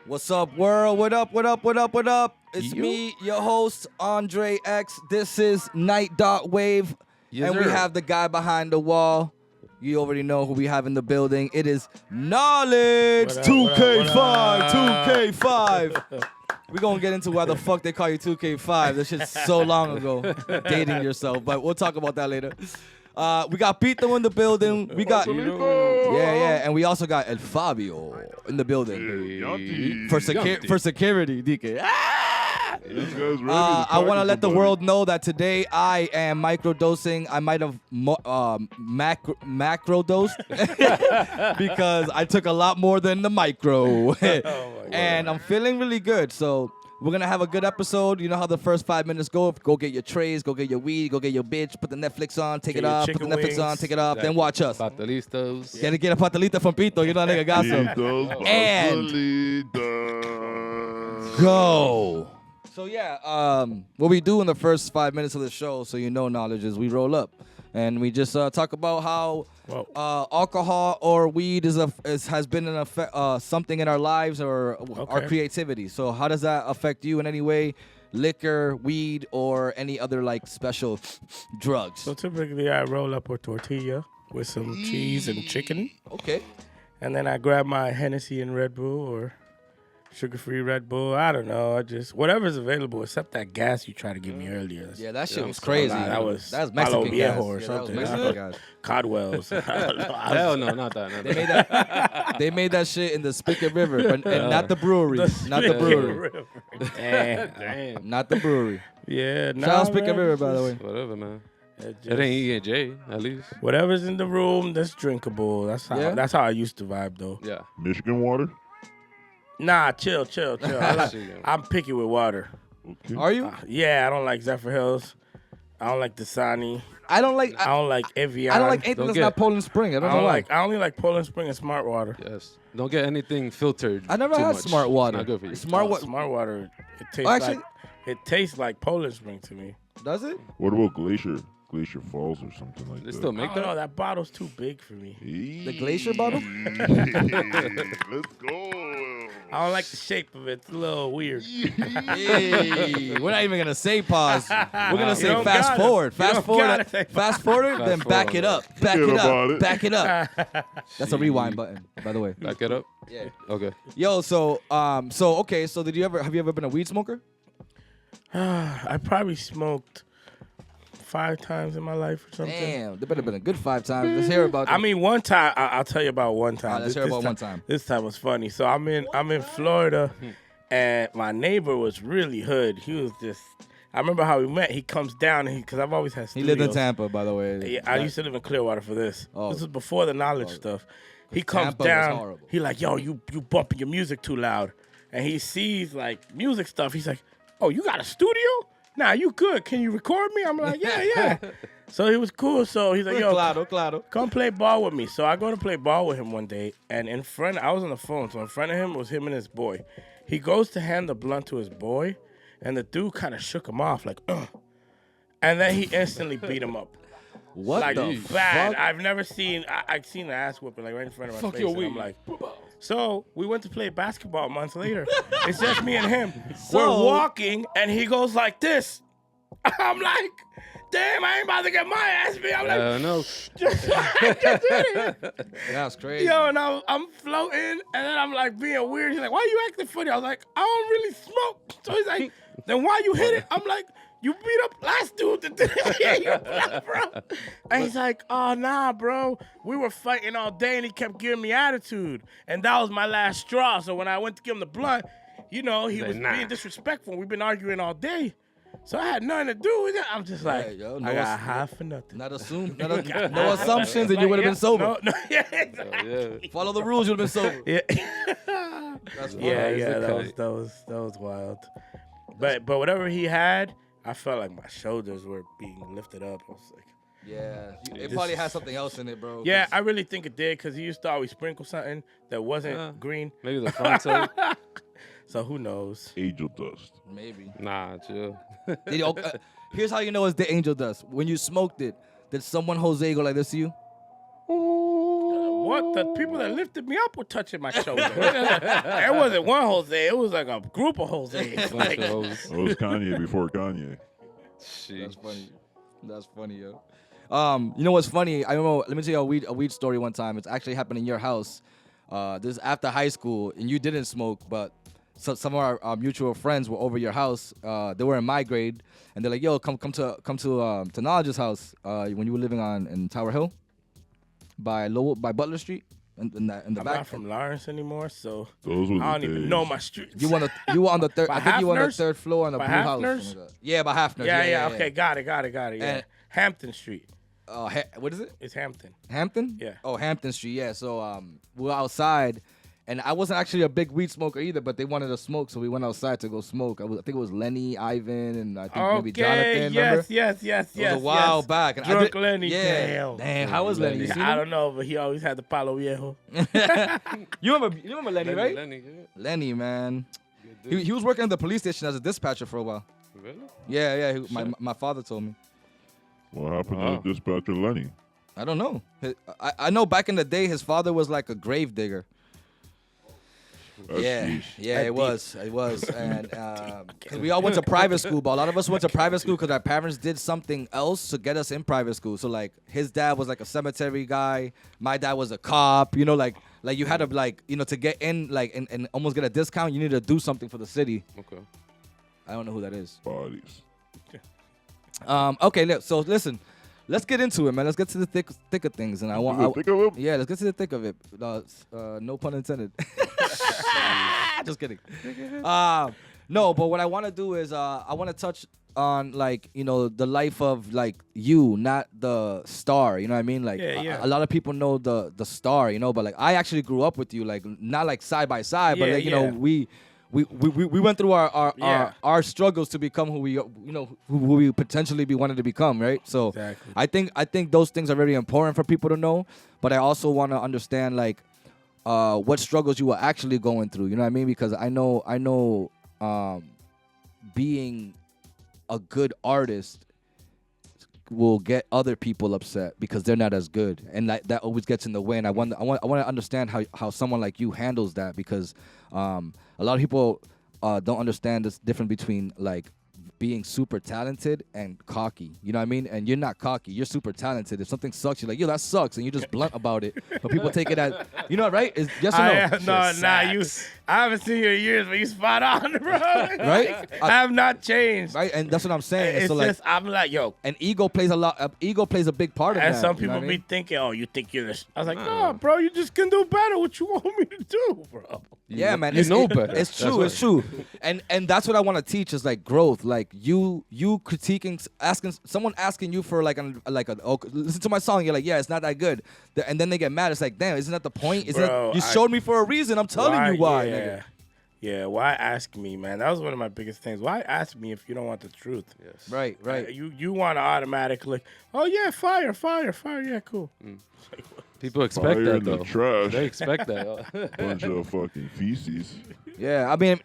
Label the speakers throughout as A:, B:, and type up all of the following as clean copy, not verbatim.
A: What's up, world? What up, what up, what up, what up? It's me, your host, Andre X. This is Night.Wave. And we have the guy behind the wall. You already know who we have in the building. It is Nawlage 2K5. 2K5. We're going to get into why the fuck they call you 2K5. That shit's so long ago. Dating yourself. But we'll talk about that later. We got Pito in the building. We got and we also got El Fabio in the building for security. DK. I want to let the world know that today I am microdosing. I might have macrodosed because I took a lot more than the micro, and I'm feeling really good. So. We're going to have a good episode. You know how the first 5 minutes go. Go get your trays, go get your weed, go get your bitch, put the Netflix on, take it off, put the Netflix on, take it off, then watch us.
B: Patalistas.
A: Gotta get a patelita from Pito. You know that nigga got some. And go. So yeah, what we do in the first 5 minutes of the show, so you know knowledge, is we roll up. And we just talk about how alcohol or weed has been an effect, something in our lives or our creativity. So how does that affect you in any way? Liquor, weed, or any other like special drugs?
C: So typically I roll up a tortilla with some cheese and chicken.
A: Okay.
C: And then I grab my Hennessy and Red Bull or sugar-free Red Bull. I don't know. I just whatever's available, except that gas you tried to give me earlier.
A: Yeah, that shit was crazy.
C: That was
A: Mexican gas
C: or something.
A: That was Mexican gas.
C: Codwells.
B: Hell no, not that.
A: They made that shit in the Spigot River, and not the brewery. Not the brewery.
B: Damn.
A: Not the brewery.
C: Yeah,
A: Shout out Spigot River, by the way.
B: Whatever, man. It ain't E&J, at least.
C: Whatever's in the room, that's drinkable. That's how I used to vibe, though.
B: Yeah.
D: Michigan water?
C: Nah, chill. I'm picky with water.
D: Okay.
A: Are you?
C: Yeah, I don't like Zephyr Hills. I don't like Dasani.
A: I don't like
C: Evian.
A: I don't like anything that's not Poland Spring. I don't know why.
C: I only like Poland Spring and Smart Water.
B: Yes. Don't get anything filtered.
A: I never
B: too
A: had
B: much.
A: Smart Water.
B: It's not good for you.
C: Smart Water. It tastes like Poland Spring to me.
A: Does it?
D: What about Glacier? Glacier Falls or something like
B: They
D: that.
B: still make
C: I
B: that?
C: don't know, that bottle's too big for me.
A: The Glacier bottle?
D: Let's go.
C: I don't like the shape of it. It's a little weird.
A: Hey, we're not even gonna say pause. We're gonna say
C: don't
A: fast
C: gotta.
A: forward.
C: You
A: Fast
C: don't
A: forward.
C: gotta say
A: Fast forward, then
B: Fast
A: back it
B: forward.
A: up. Back
D: Forget
A: it
D: about
A: up.
D: it.
A: Back it up. That's a rewind button, by the way.
B: Back it up?
A: Yeah.
B: Okay.
A: Yo, so so have you ever been a weed smoker?
C: I probably smoked 5 times in my life or something.
A: Damn, there better been a good 5 times. Let's hear about that.
C: I mean, one time, I'll tell you about one time.
A: Let's hear about one time.
C: This time was funny. So I'm in Florida, and my neighbor was really hood. He was just, I remember how we met. He comes down, because I've always had
A: He
C: studios.
A: lived in Tampa, by the way.
C: Yeah, I used to live in Clearwater for this.
A: Oh.
C: This was before the knowledge stuff. He comes
A: Tampa was
C: down.
A: horrible.
C: He like, yo, you bumping your music too loud. And he sees like music stuff. He's like, oh, you got a studio? Nah, you good. Can you record me? I'm like, yeah. So he was cool. So he's like, yo,
A: Claro.
C: come play ball with me. So I go to play ball with him one day. And I was on the phone. So in front of him was him and his boy. He goes to hand the blunt to his boy. And the dude kind of shook him off like, ugh. And then he instantly beat him up.
A: What
C: Like
A: the
C: bad.
A: fuck?
C: I've never seen. I've seen the ass whooping like right in front of my
B: Fuck
C: face.
B: your
C: And I'm
B: weed.
C: like, so we went to play basketball months later. It's just me and him.
A: So-
C: We're walking, and he goes like this. I'm like, damn, I ain't about to get my ass beat. I'm like,
B: No.
A: That's crazy.
C: yo, and I'm floating, and then I'm like being weird. He's like, why you acting funny? I was like, I don't really smoke. So he's like, then why you hit it? I'm like, you beat up last dude that did it, bro. And he's like, oh, nah, bro. We were fighting all day, and he kept giving me attitude. And that was my last straw. So when I went to give him the blunt, he was being disrespectful. We've been arguing all day. So I had nothing to do with it. I'm just like,
A: yo,
C: I got high for nothing.
A: no assumptions, and you would have been sober.
C: No, yeah, exactly.
B: Yeah.
A: Follow the rules, you'd have been sober.
C: Yeah.
A: That's funny.
C: Yeah, that was wild. But whatever he had, I felt like my shoulders were being lifted up. I was like,
A: Yeah, it probably has something else in it, bro.
C: yeah, I really think it did because he used to always sprinkle something that wasn't green.
B: Maybe the front end.
C: So who knows?
D: Angel dust.
A: Maybe.
B: Nah, chill.
A: Here's how you know it's the angel dust. When you smoked it, did someone Jose go like this to you?
C: What? The people that lifted me up were touching my shoulder. It wasn't one Jose. It was like a group of Jose's. Like,
D: It was Kanye before Kanye.
A: That's funny. That's funny, yo. You know what's funny? I remember. Let me tell you a weed story. One time, it's actually happened in your house. This is after high school, and you didn't smoke, but some of our mutual friends were over your house. They were in my grade, and they're like, "Yo, come to Nawlage's house when you were living in Tower Hill, by Butler Street, in the
C: I'm
A: back."
C: not from Lawrence anymore, so
D: Those were the
C: I don't even
D: days.
C: know my streets.
A: You were on the third.
C: By
A: I think you were on the
C: Hafner's?
A: third floor on the
C: By
A: blue house.
C: Hafner's?
A: something like that. Yeah, by Hafner's.
C: Yeah. Okay, got it. Yeah,
A: And-
C: Hampton Street.
A: What is it?
C: It's Hampton.
A: Hampton?
C: Yeah.
A: Oh, Hampton Street. Yeah. So we were outside, and I wasn't actually a big weed smoker either, but they wanted to smoke, so we went outside to go smoke. I think it was Lenny, Ivan, and I think maybe Jonathan. Remember?
C: Yes.
A: It was a while back. And
C: Drunk Lenny.
A: Yeah. Damn. How was Lenny? You seen
C: I
A: him?
C: don't know, but he always had the Palo Viejo.
A: You remember Lenny, right? Lenny, man. He was working at the police station as a dispatcher for a while.
B: Really?
A: Yeah. My father told me.
D: What happened to dispatcher Lenny?
A: I don't know. I know back in the day, his father was like a grave digger.
D: That's sheesh.
A: Yeah, it was, and 'cause we all went to private school, but a lot of us went to private school because our parents did something else to get us in private school. So like, his dad was like a cemetery guy, my dad was a cop. You know, like you had to to get in and almost get a discount, you need to do something for the city.
B: Okay.
A: I don't know who that is.
D: Bodies.
A: Okay, so listen, let's get into it, man. Let's get to the thick of things, and
D: Think of it?
A: yeah, let's get to the thick of it. No pun intended. Just kidding. No, but what I want to do is I want to touch on the life of you, not the star. You know what I mean? Like
C: Yeah.
A: a lot of people know the star, but like I actually grew up with you, like not like side by side, but we went through our struggles to become who we potentially wanted to become, right? So
C: Exactly.
A: I think those things are very important for people to know, but I also want to understand what struggles you were actually going through. You know what I mean? Because I know being a good artist will get other people upset because they're not as good, and that always gets in the way. And I want to understand how someone like you handles that, because a lot of people don't understand this difference between being super talented and cocky. You know what I mean? And you're not cocky. You're super talented. If something sucks, you're like, yo, that sucks, and you're just blunt about it. But people take it as, right? Is yes or no?
C: I haven't seen you in years, but you spot on, bro.
A: Right?
C: I have not changed.
A: Right, and that's what I'm saying.
C: It's
A: so
C: just I'm like, yo.
A: and ego plays a big part of
C: And
A: that.
C: some
A: you know
C: people
A: what I mean?
C: be thinking, oh, you think you're this. I was like, no, bro, you just can do better. What you want me to do, bro?
A: Yeah, man.
B: You know better.
A: It's true. It's true. And that's what I want to teach is growth. You critiquing, someone asking you for listen to my song. You're like, yeah, it's not that good. And then they get mad. It's like, damn, isn't that the point? You showed me for a reason. I'm telling you why. Nigga.
C: Yeah, why ask me, man? That was one of my biggest things. Why ask me if you don't want the truth?
B: Yes.
A: Right.
C: You want to automatically, oh yeah, fire, yeah, cool.
B: People expect
D: Fire
B: that
D: in the
B: though.
D: trash.
B: They expect that.
D: Bunch of fucking feces.
A: Yeah, I mean,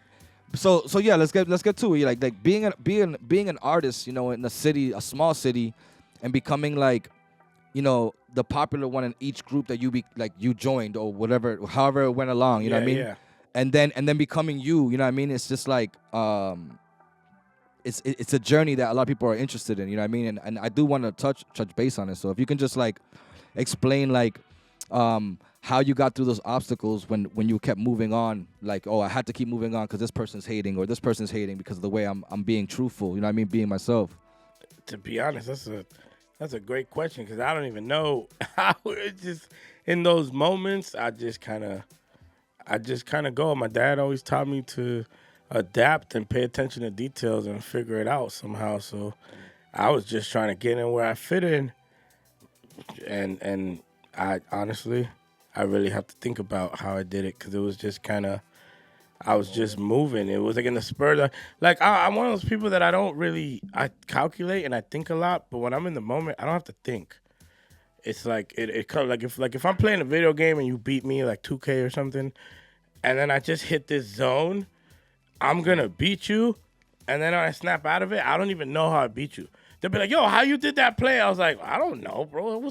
A: so yeah, let's get to it. Like being an artist, in a city, a small city, and becoming the popular one in each group that you joined or whatever, however it went along. You know what I mean?
C: Yeah.
A: And then becoming you know what I mean? It's just it's a journey that a lot of people are interested in, you know what I mean? And I do want to touch base on it. So if you can just explain how you got through those obstacles when you kept moving on, I had to keep moving on because this person's hating or this person's hating because of the way I'm being truthful, you know what I mean? Being myself.
C: To be honest, that's a great question because I don't even know how it just in those moments I just kind of go. My dad always taught me to adapt and pay attention to details and figure it out somehow. So I was just trying to get in where I fit in. And I honestly, I really have to think about how I did it because it was just I was just moving. It was in the spur. I'm one of those people that I calculate and I think a lot, but when I'm in the moment, I don't have to think. It's it comes if I'm playing a video game and you beat me 2K or something, and then I just hit this zone, I'm gonna beat you, and then I snap out of it. I don't even know how I beat you. they'll be like, "Yo, how you did that play?" I was like, "I don't know, bro. It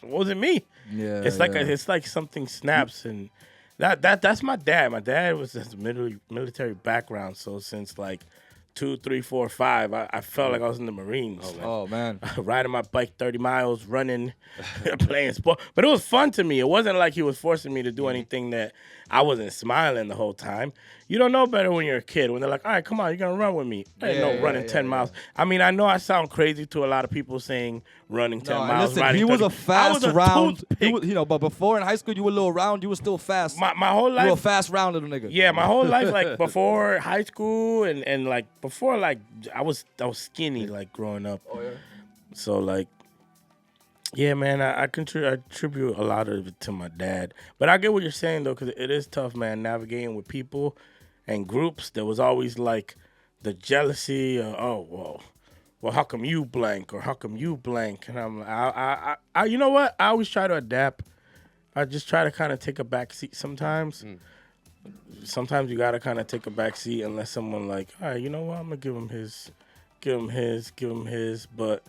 C: wasn't me."
A: Yeah,
C: it's like something snaps, and that's my dad. My dad has a military background, so since like 2, 3, 4, 5, I felt like I was in the Marines.
A: Oh man,
C: riding my bike 30 miles, running, playing sport. But it was fun to me. It wasn't like he was forcing me to do anything that I wasn't smiling the whole time. You don't know better when you're a kid. When they're like, all right, come on, you're going to run with me. I didn't know running 10 miles. I mean, I know I sound crazy to a lot of people saying running 10 miles.
A: Listen, he was a fast round. But before in high school, you were a little round. You were still fast.
C: My whole life.
A: You were a fast round little nigga.
C: Yeah, my whole life, like before high school and like before, like I was skinny, like growing up. Oh, yeah. So like, yeah, man, I attribute a lot of it to my dad. But I get what you're saying though, because it is tough, man, navigating with people and groups. There was always like the jealousy of, well, how come you blank or how come you blank? And I'm like, I you know what? I always try to adapt. I just try to kind of take a back seat sometimes. Sometimes you gotta kind of take a back seat and let someone like, all right, you know what? I'm gonna give him his. But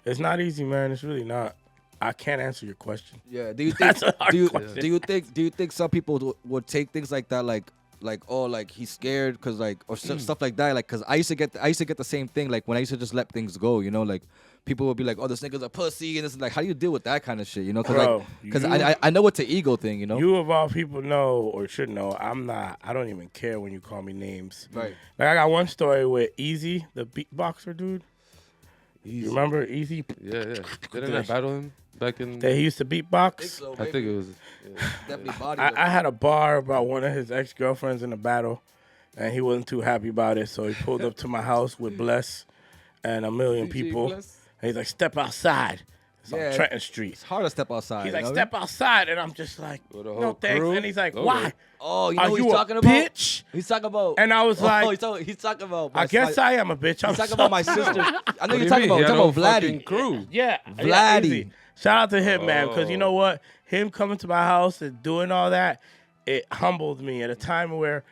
C: it's not easy, man. It's really not. I can't answer your question.
A: Yeah. Do you think?
C: question.
A: Do you think some people would take things like that, like he's scared because like or stuff like that, like because I used to get the same thing, like when I used to just let things go, you know, like people would be like, oh, this nigga's a pussy, and this is like, how do you deal with that kind of shit, you know? Because I know it's an ego thing, you know.
C: You of all people know or should know, I don't even care when you call me names.
A: Right.
C: Like I got one story with Easy, the beatboxer dude. You remember Easy?
B: Yeah. Didn't I battle him back in?
C: That he used to beatbox?
B: I think it was.
A: Definitely body.
C: I had a bar about one of his ex-girlfriends in a battle, and he wasn't too happy about it, so he pulled up to my house with Bless and a million people. And he's like, step outside. It's on Trenton Street.
A: It's hard to step outside.
C: He's like, step outside, and I'm just like, no thanks.
B: Crew?
C: And he's like, why?
A: Oh, you know
C: Are
A: what
C: you
A: he's
C: a
A: talking about?
C: bitch?
A: He's talking about.
C: And I was like,
A: he's talking about.
C: I guess I am a bitch.
A: He's talking about my sister. I know you're
B: What
A: talking
B: do you
A: about.
B: mean?
A: You're talking about
B: He had no fucking
A: Vladdy.
B: crew.
C: Yeah,
A: Vladdy.
C: easy. Shout out to him, man, because you know what? Him coming to my house and doing all that, it humbled me at a time where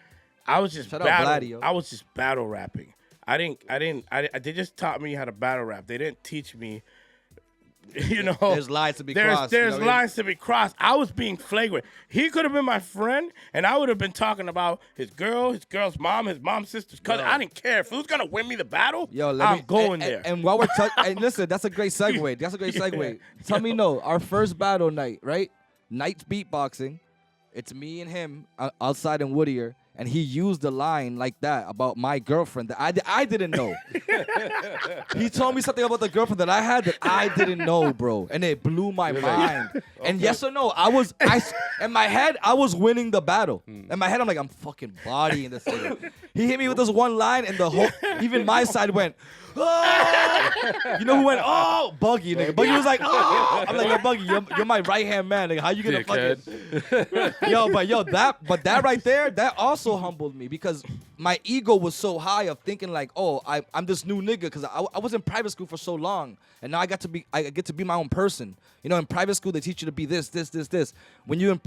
C: I was just I was just battle rapping. They just taught me how to battle rap. They didn't teach me, you know.
A: There's lines to be crossed.
C: There's lines to be crossed. I was being flagrant. He could have been my friend, and I would have been talking about his girl's mom, his mom's sister's cousin. I didn't care. If it was going to win me the battle, I'm going there.
A: And while we're and listen, that's a great segue. That's a great segue. Tell me our first battle night, right? Night's beatboxing. It's me and him outside in Whittier. And he used a line like that about my girlfriend that I didn't know. He told me something about the girlfriend that I had that I didn't know, bro. And it blew my mind. Okay. And yes or no, in my head, I was winning the battle. In my head, I'm like, I'm fucking bodying this nigga. He hit me with this one line, and even my side went, oh! You know who went, oh? Buggy, nigga. Buggy was like, oh! I'm like, yo, Buggy, you're my right-hand man, nigga. How you gonna fucking... that right there, that also humbled me because my ego was so high of thinking like, oh, I'm this new nigga because I was in private school for so long, and now I get to be my own person. You know, in private school they teach you to be this. When you're in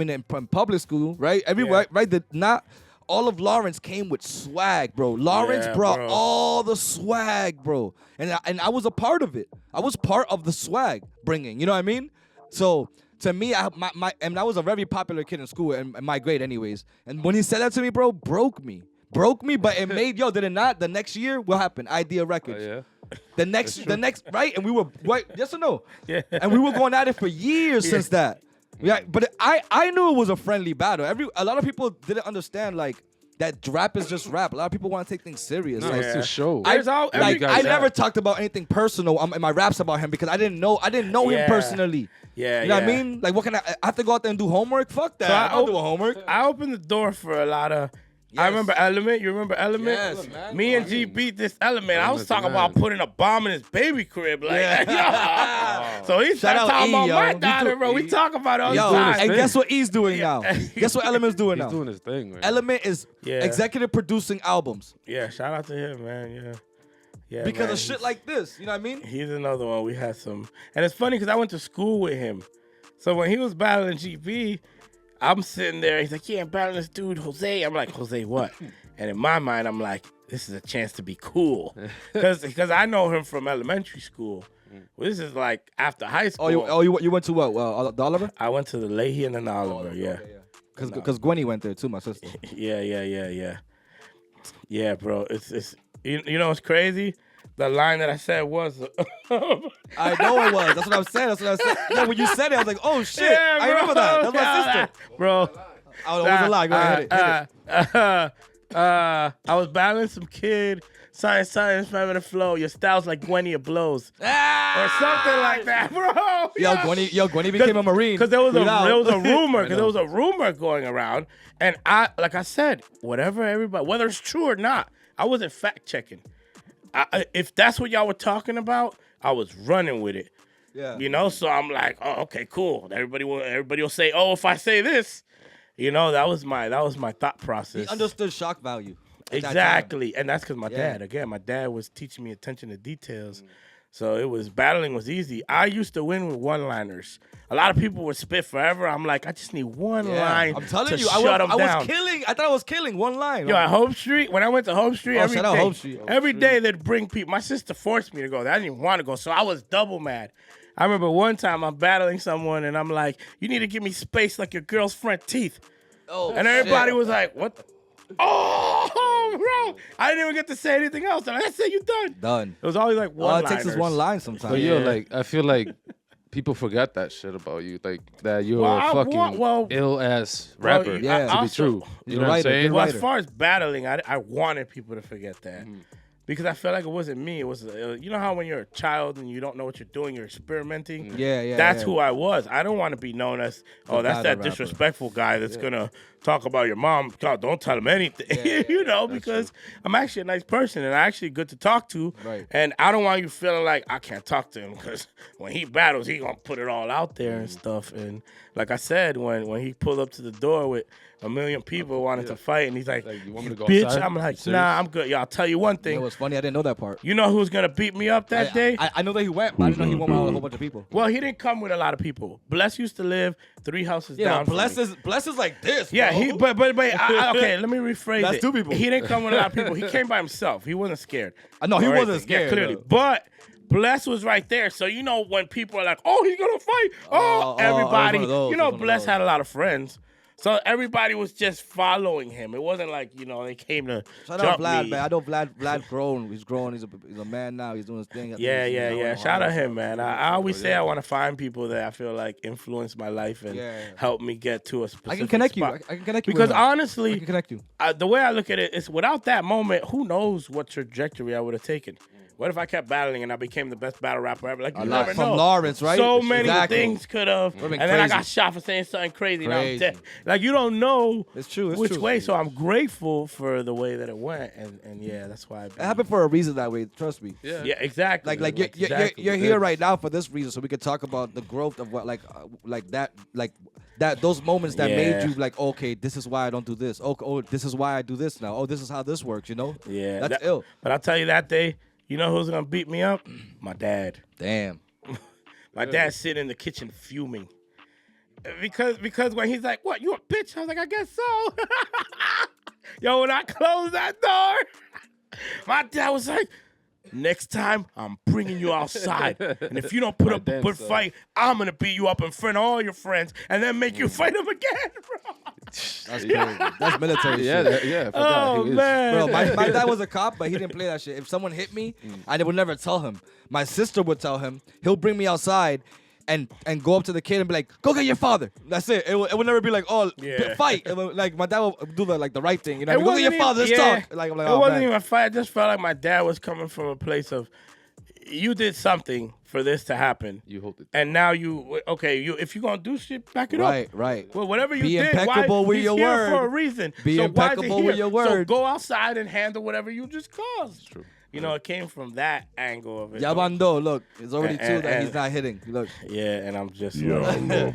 A: in public school, right? Not all of Lawrence came with swag, bro. Lawrence brought all the swag, bro, and I was a part of it. I was part of the swag bringing. You know what I mean? So. To me, I was a very popular kid in school, in my grade anyways. And when he said that to me, bro, broke me, but it made, did it not? The next year, what happened? Idea Records.
B: Yeah.
A: The next, right? And we were, right, yes or no?
C: Yeah.
A: And we were going at it for years since that. Yeah, but I knew it was a friendly battle. A lot of people didn't understand, like, that rap is just rap. A lot of people want to take things serious.
B: No,
A: like,
B: it's a show.
A: I never talked about anything personal in my raps about him because I didn't know him personally.
C: Yeah,
A: you know what I mean? Like, what can I have to go out there and do homework? Fuck that.
C: So
A: I don't do homework.
C: I opened the door for a lot of. Yes. I remember Element. You remember Element?
A: Yes, man.
C: Me and G beat this Element. I was talking about putting a bomb in his baby crib. Like, So he started talking about my daughter, bro. We talk about it all the time.
A: And guess what E's doing now? Guess what Element's doing now?
B: He's doing his thing, man.
A: Element is executive producing albums.
C: Yeah, shout out to him, man. Yeah,
A: because of shit like this. You know what I mean?
C: He's another one. We had some. And it's funny because I went to school with him. So when he was battling GP, I'm sitting there. He's like, yeah, I'm battling this dude, Jose. I'm like, Jose what? And in my mind, I'm like, this is a chance to be cool. Because I know him from elementary school. Well, this is like after high school.
A: You went to what? The Oliver?
C: I went to the Leahy and the Oliver, yeah.
A: Because Gwenny went there too, my sister.
C: Yeah. Yeah, bro. It's you know what's crazy? The line that I said was.
A: I know it was. That's what I'm saying. Yeah, when you said it, I was like, oh shit.
C: Yeah,
A: I remember that. That's my sister.
C: Bro.
A: Oh, it was a lie. Go ahead, hit it.
C: I was battling some kid. Science, having a flow. Your style's like Gwenny of blows. Or something like that, bro.
A: Yo, Gwenny became a Marine.
C: Because there was a rumor. Because there was a rumor going around. And like I said, whether it's true or not, I wasn't fact checking. If that's what y'all were talking about, I was running with it.
A: Yeah.
C: You know, so I'm like, oh, okay, cool. Everybody will say, oh, if I say this, you know, that was my thought process.
A: He understood shock value.
C: Exactly. And that's because my dad was teaching me attention to details. So battling was easy. I used to win with one-liners. A lot of people would spit forever. I'm like, I just need one line. I'm telling you, shut them down.
A: I thought I was killing one line.
C: Yo, at Home Street, when I went to Home Street, every day they'd bring people. My sister forced me to go. I didn't even want to go, so I was double mad. I remember one time I'm battling someone, and I'm like, you need to give me space like your girl's front teeth.
A: Oh,
C: and everybody was like, what the? Oh, bro. I didn't even get to say anything else. That's it, you done.
A: Done.
C: It was always like one
A: it takes us one line sometimes.
B: But like, I feel like people forgot that shit about you. Like, that you're a fucking ill-ass rapper. To be true. You know what I'm saying?
C: Well, as far as battling, I wanted people to forget that. Because I felt like it wasn't me. It was, you know how when you're a child and you don't know what you're doing, you're experimenting? That's who I was. I don't want to be known as, that's that disrespectful guy that's going to talk about your mom. God, don't tell him anything. You know, because I'm actually a nice person and I'm actually good to talk to.
A: Right.
C: And I don't want you feeling like I can't talk to him because when he battles, he going to put it all out there and stuff. And like I said, when he pulled up to the door with a million people wanted to fight, and he's like,
B: you want me to go
C: bitch,
B: outside?
C: I'm like, nah, I'm good. Yo, I'll tell you one thing.
A: You know what's funny? I didn't know that part.
C: You know who's going to beat me up that day?
A: I know that he went, but I didn't know he went with a whole bunch of people.
C: Well, he didn't come with a lot of people. Bless used to live 3 houses down.
A: Bless is like this, bro.
C: Yeah, but okay, let me rephrase
A: That's 2 people.
C: He didn't come with a lot of people. He came by himself. He wasn't scared.
A: No, he wasn't scared.
C: Yeah, clearly. But Bless was right there. So, you know, when people are like, oh, he's going to fight. Everybody. You know, Bless had a lot of friends. So everybody was just following him. It wasn't like, you know, they came to
A: Shout out Vlad, man. I know Vlad grown. He's grown. He's a man now. He's doing his thing.
C: Yeah. Shout out him, man. I always say I want to find people that I feel like influence my life and help me get to a specific
A: I can connect
C: spot.
A: you. I can connect you.
C: Because honestly,
A: I can connect you.
C: The way I look at it is without that moment, who knows what trajectory I would have taken. What if I kept battling and I became the best battle rapper ever? Like, you never know.
A: From Lawrence, right?
C: So many things could have. And then I got shot for saying something crazy. Now I'm dead. Like, you don't know which way. So I'm grateful for the way that it went. And yeah, that's why.
A: It happened for a reason that way. Trust me.
C: Yeah, exactly.
A: Like you're here right now for this reason, so we could talk about the growth of what, those moments that made you like, okay, this is why I don't do this. Oh, this is why I do this now. Oh, this is how this works. You know?
C: Yeah,
A: that's ill.
C: But I'll tell you that day. You know who's gonna beat me up? My dad.
A: Damn.
C: My dad's sitting in the kitchen fuming. Because when he's like, what, you a bitch? I was like, I guess so. Yo, when I closed that door, my dad was like, next time, I'm bringing you outside. And if you don't put up a good fight, I'm going to beat you up in front of all your friends and then make you fight them again, bro.
A: That's crazy. That's military shit.
B: Yeah.
C: Oh, man.
A: Bro, my dad was a cop, but he didn't play that shit. If someone hit me, I would never tell him. My sister would tell him. He'll bring me outside and go up to the kid and be like, go get your father. That's it. It would never be like, fight. It would, like, my dad would do the right thing. You know, go get your father, let's talk. Like, I'm like,
C: it wasn't even a fight. I just felt like my dad was coming from a place of, you did something for this to happen.
B: You hold it.
C: And now if you're going to do shit, back it up.
A: Right.
C: Well, whatever you
A: did,
C: Be
A: impeccable with your word.
C: For a reason.
A: Be impeccable with your word.
C: So go outside and handle whatever you just caused.
B: It's true.
C: You know, it came from that angle of it.
A: Yabando, look, it's already 2 that he's not hitting. Look.
C: Yeah, and I'm just
D: Yeah,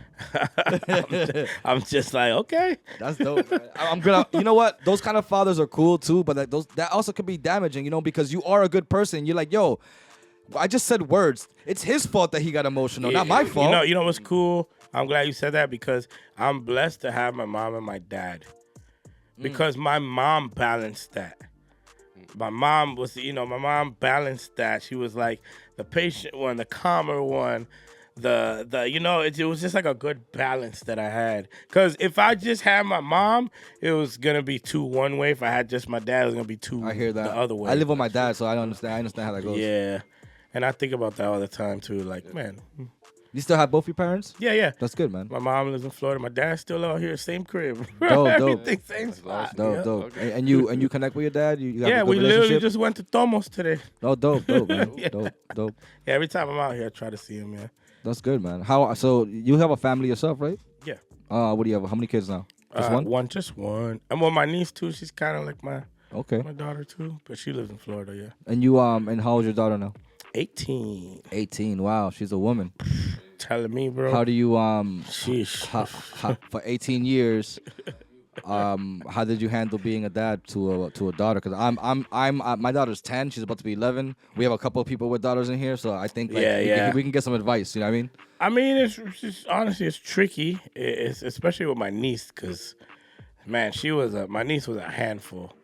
C: I'm just like, okay.
A: That's dope, man. I'm gonna, you know what? Those kind of fathers are cool too, but that also could be damaging, you know, because you are a good person. You're like, yo, I just said words. It's his fault that he got emotional, not my fault.
C: You know what's cool? I'm glad you said that because I'm blessed to have my mom and my dad. Because my mom balanced that. my mom was, my mom balanced that. She was like the patient one, the calmer one, it was just like a good balance that I had. Because if I just had my mom, it was gonna be too one way. If I had just my dad, it was gonna be too the other way.
A: I live with my dad, so I understand how that goes.
C: Yeah, and I think about that all the time too. Like, man.
A: You still have both your parents?
C: Yeah.
A: That's good, man.
C: My mom lives in Florida. My dad's still out here, same crib.
A: Dope.
C: Everything same spot.
A: Dope.
B: Okay.
A: And you connect with your dad? You have a good
C: we literally
A: relationship?
C: just went to Tomos today.
A: Oh, dope, man. Dope.
C: Yeah, every time I'm out here, I try to see him. Yeah.
A: That's good, man. So you have a family yourself, right?
C: Yeah.
A: What do you have? How many kids now? Just one?
C: Just one. And well, my niece too. She's kind of like my daughter too, but she lives in Florida. Yeah.
A: And you and how old is your daughter now?
C: 18.
A: 18. Wow, she's a woman.
C: Telling me, bro.
A: How do you
C: Sheesh.
A: for 18 years? How did you handle being a dad to a daughter? Because my daughter's 10. She's about to be 11. We have a couple of people with daughters in here, so I think we can get some advice. You know what I mean?
C: I mean, it's just, honestly, it's tricky. It's especially with my niece, because man, my niece was a handful.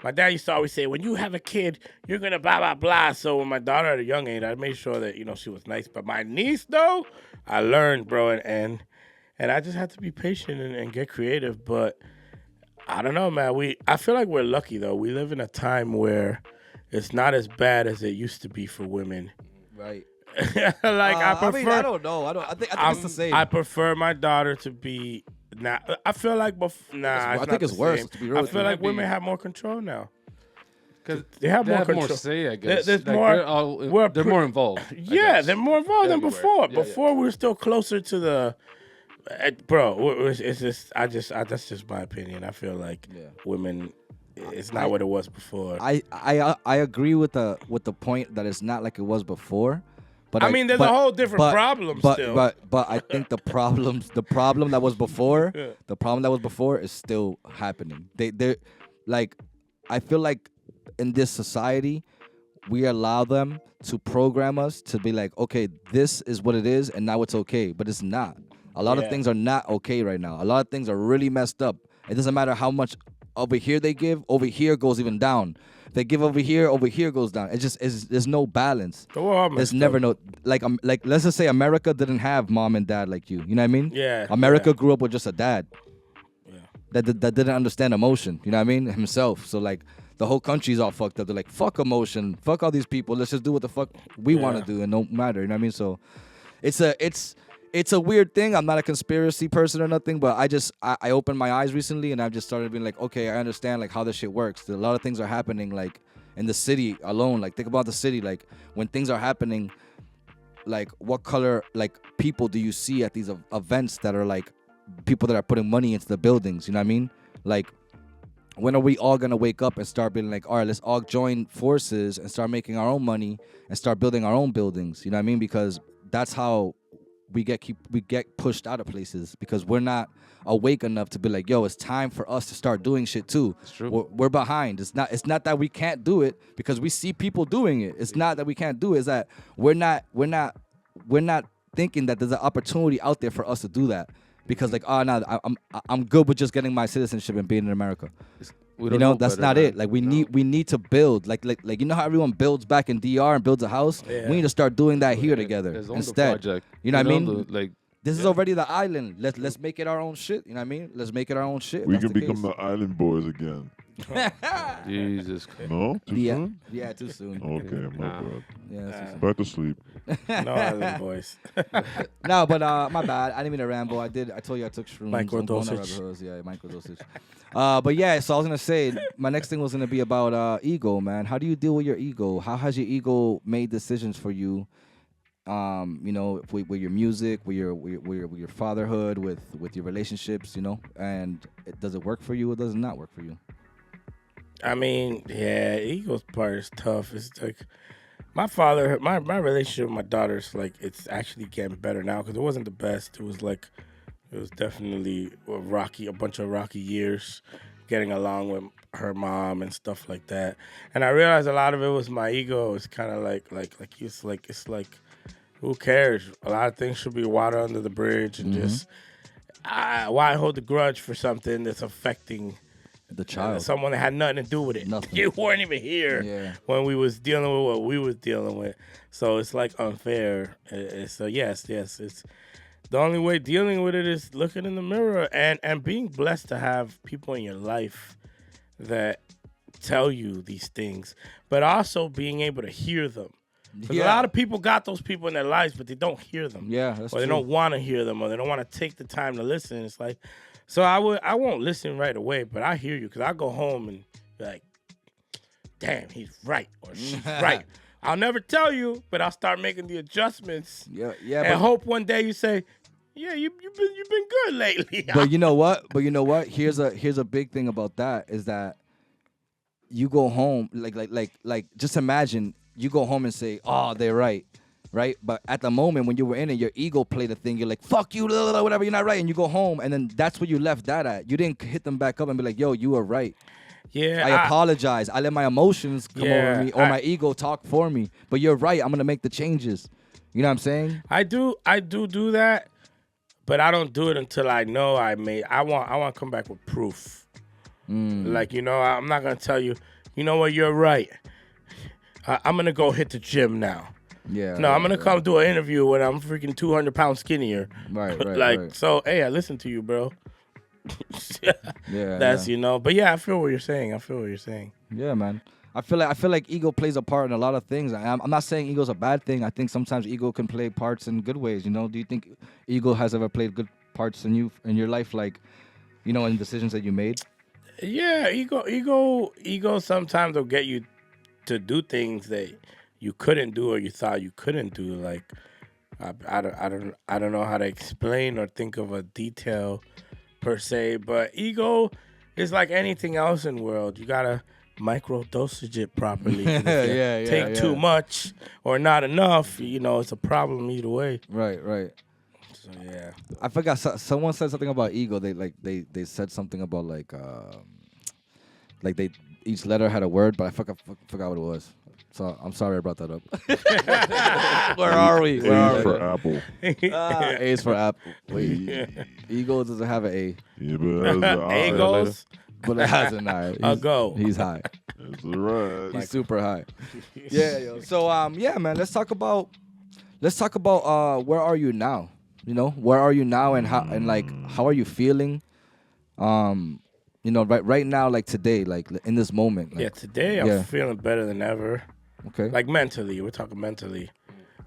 C: My dad used to always say, when you have a kid, you're going to blah, blah, blah. So with my daughter at a young age, I made sure that, she was nice. But my niece, though, I learned, bro. And I just had to be patient and get creative. But I don't know, man. I feel like we're lucky, though. We live in a time where it's not as bad as it used to be for women.
A: Right.
C: I prefer.
A: I mean, I don't know. I think it's the same.
C: I prefer my daughter to be. Nah, I feel like I think
A: it's worse. To be real,
C: I feel like women have more control now.
B: Because
C: they have more control.
B: More say, I guess.
C: There's more.
B: They're more involved.
C: Yeah, they're more involved than before.
B: Yeah,
C: before we were still closer to the. Bro, it's just. That's just my opinion. I feel like women. It's not what it was before.
A: I agree with the point that it's not like it was before. But
C: I mean, there's a whole different problem still.
A: But I think the problem that was before, the problem that was before is still happening. They're like, I feel like in this society, we allow them to program us to be like, okay, this is what it is, and now it's okay. But it's not. A lot of things are not okay right now. A lot of things are really messed up. It doesn't matter how much over here they give, over here goes even down. They give over here goes down. It's just there's no balance. There's never no like let's just say America didn't have mom and dad like you. You know what I mean?
C: Yeah.
A: America grew up with just a dad. Yeah. That didn't understand emotion. You know what I mean? Himself. So like the whole country's all fucked up. They're like, fuck emotion, fuck all these people. Let's just do what the fuck we want to do, and no matter. You know what I mean? So it's a weird thing. I'm not a conspiracy person or nothing, but I opened my eyes recently, and I've just started being like, okay, I understand like how this shit works. A lot of things are happening like in the city alone. Like think about the city. Like when things are happening, like what color like people do you see at these events that are like people that are putting money into the buildings? You know what I mean? Like when are we all gonna wake up and start being like, all right, let's all join forces and start making our own money and start building our own buildings? You know what I mean? Because that's how we get pushed out of places, because we're not awake enough to be like, yo, it's time for us to start doing shit too.
B: It's true.
A: We're behind. It's not that we can't do it because we see people doing it. It's not that we can't do it. It's that we're not thinking that there's an opportunity out there for us to do that, because like, oh no, I'm good with just getting my citizenship and being in America. That's not it. Like we need to build. Like you know how everyone builds back in DR and builds a house? Yeah. We need to start doing that here together instead. You know what I mean? This is already the island. Let's make it our own shit. You know what I mean? Let's make it our own shit.
D: We can become the island boys again.
B: Jesus Christ.
D: No? Too soon?
A: Yeah, too soon.
D: Okay, my bad.
A: Yeah,
D: back to sleep.
C: No island boys.
A: No, but my bad. I didn't mean to ramble. I told you I took shrooms.
C: Microdosage.
A: Yeah, microdosage. But yeah, so I was gonna say my next thing was gonna be about ego, man. How do you deal with your ego? How has your ego made decisions for you? With your music, with your fatherhood, with your relationships, and does it work for you or does it not work for you?
C: I mean, yeah, ego's part is tough. It's like my father, my relationship with my daughter's like, it's actually getting better now, because it wasn't the best. It was definitely a bunch of rocky years getting along with her mom and stuff like that. And I realized a lot of it was my ego. It's kind of like it's like who cares? A lot of things should be water under the bridge, and just why hold a grudge for something that's affecting
A: The child.
C: Someone that had nothing to do with it.
A: Nothing.
C: You weren't even here when we was dealing with what we was dealing with. So it's like unfair. So yes, it's the only way dealing with it is looking in the mirror and being blessed to have people in your life that tell you these things, but also being able to hear them. Because a lot of people got those people in their lives, but they don't hear them.
A: Yeah, that's
C: or they don't want to hear them, or they don't want to take the time to listen. It's like, so I won't listen right away, but I hear you because I go home and be like, damn, he's right or she's right. I'll never tell you, but I'll start making the adjustments. And hope one day you say, yeah, you've been good lately.
A: But you know what? Here's a big thing about that is that you go home like just imagine you go home and say, oh, they're right. Right? But at the moment when you were in it, your ego played a thing. You're like, fuck you, whatever, you're not right. And you go home and then that's where you left that at. You didn't hit them back up and be like, yo, you were right.
C: Yeah,
A: I apologize. I let my emotions come over me or my ego talk for me. But you're right. I'm gonna make the changes. You know what I'm saying?
C: I do that, but I don't do it until I know I want to come back with proof. Like, I'm not gonna tell you, you know what, you're right. I'm gonna go hit the gym now.
A: Yeah.
C: No, I'm gonna come do an interview when I'm freaking 200 pounds skinnier.
A: Right.
C: So hey, I listen to you, bro. That's but yeah, I feel what you're saying.
A: Yeah, man. I feel like ego plays a part in a lot of things. I'm not saying ego's a bad thing. I think sometimes ego can play parts in good ways. Do you think ego has ever played good parts in your life, like, in decisions that you made?
C: Yeah, ego sometimes will get you to do things that you couldn't do or you thought you couldn't do. Like I don't know how to explain or think of a detail per se, but ego is like anything else in the world. You gotta micro dosage it properly. Take too much or not enough, it's a problem either way.
A: Right.
C: So yeah,
A: I forgot. Someone said something about ego. They said something about like they each letter had a word, but I forgot what it was. So I'm sorry I brought that up. Where are we?
D: A for apple.
A: A is for apple. Wait, ego doesn't have an A.
D: Yeah, but it has an I.
C: A goes.
A: But it has an I.
C: A go.
A: He's high.
D: That's right.
A: He's super high. Yeah, yo. So man, let's talk about where are you now? Where are you now and how are you feeling? Right now, like today, like in this moment. Like,
C: today I'm feeling better than ever.
A: Okay.
C: Like mentally, we're talking mentally.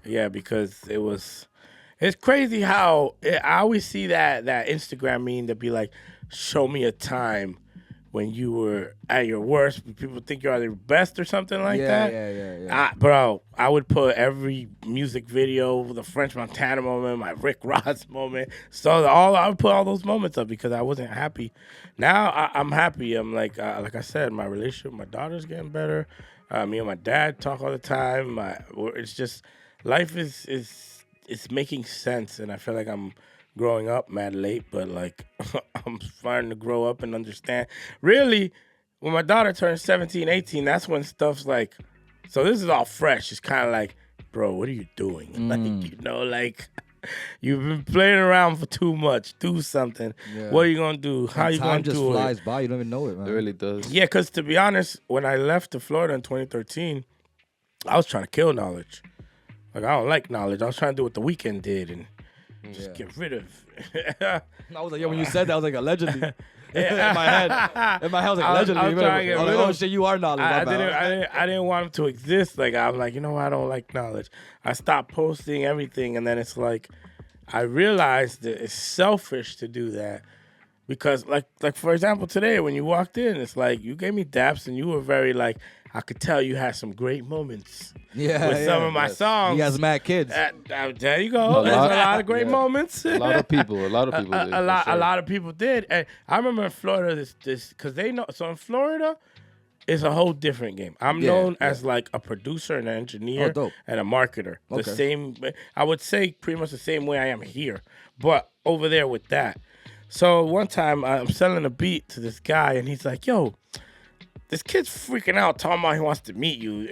C: Yeah, because it's crazy how I always see that Instagram meme that be like, show me a time when you were at your worst, people think you're at your best or something like that.
A: Yeah.
C: Bro, I would put every music video, the French Montana moment, my Rick Ross moment. So I would put all those moments up because I wasn't happy. Now I'm happy. I'm like I said, my relationship with my daughter's getting better. Me and my dad talk all the time. It's just life is making sense, and I feel like I'm growing up mad late, but like I'm starting to grow up and understand. Really, when my daughter turns 17, 18, that's when stuff's like, so this is all fresh. It's kind of like, bro, what are you doing? Like, you've been playing around for too much. Do something. Yeah. What are you going to do? How are you going to do it?
A: Time just flies by. You don't even know it, man.
B: It really does.
C: Yeah, because to be honest, when I left to Florida in 2013, I was trying to kill Knowledge. Like, I don't like Knowledge. I was trying to do what The Weeknd did and just get rid of.
A: I was like, when you said that, I was like, allegedly. In my head, I was like, allegedly. I was like, oh shit, you are Knowledge.
C: I didn't want him to exist. Like, I'm like, I don't like Knowledge. I stopped posting everything, and then it's like, I realized that it's selfish to do that. Because, like for example, today when you walked in, it's like, you gave me daps, and you were very like, I could tell you had some great moments with some of my songs.
A: He has mad kids.
C: There you go. There's a lot of great moments.
B: A lot of people did.
C: A lot of people did. And I remember in Florida, this because they know. So in Florida, it's a whole different game. I'm known as like a producer and an engineer and a marketer. The same, I would say, pretty much the same way I am here, but over there with that. So one time I'm selling a beat to this guy, and he's like, "Yo, this kid's freaking out, talking about he wants to meet you."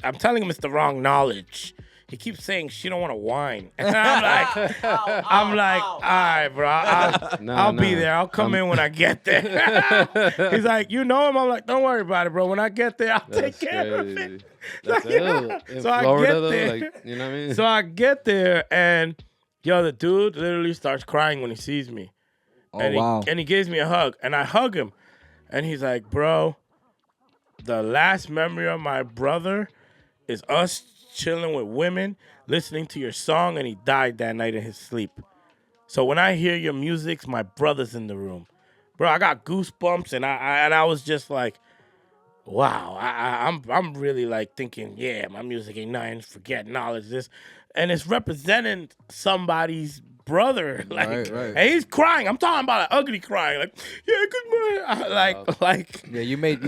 C: I'm telling him it's the wrong Knowledge. he keeps saying she don't want to whine. And I'm like, all right, bro. I'll be there. I'll come in when I get there. He's like, you know him? I'm like, don't worry about it, bro. When I get there, I'll take care of it.
B: That's
C: like,
B: in
C: so
B: Florida,
C: I get there.
B: though, like, you know what I mean?
C: So I get there, and the dude literally starts crying when he sees me. And he gives me a hug, and I hug him. And he's like, bro, the last memory of my brother is us chilling with women, listening to your song, and he died that night in his sleep. So when I hear your music, my brother's in the room. Bro, I got goosebumps, and I was just like, wow, I'm really like thinking, yeah, my music ain't nothing, forget knowledge, this. And it's representing somebody's brother, like,
A: right.
C: and he's crying. I'm talking about an ugly crying, like, yeah, good man, like.
A: Yeah, you made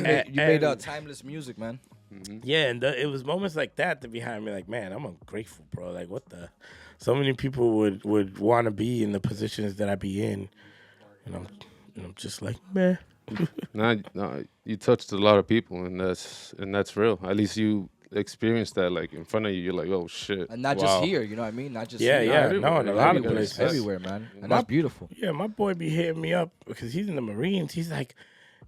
A: timeless music, man.
C: Mm-hmm. Yeah, and it was moments like that behind me, like, man, I'm ungrateful, bro. Like, what the? So many people would want to be in the positions that I be in, and I'm just like, man.
B: No, you touched a lot of people, and that's real. At least you experienced that, like, in front of you. You're like, oh shit,
A: and not just here. You know what I mean? Not just
C: here.
A: No,
C: in a lot of places,
A: everywhere, man. And that's beautiful.
C: Yeah, my boy be hitting me up because he's in the Marines. He's like,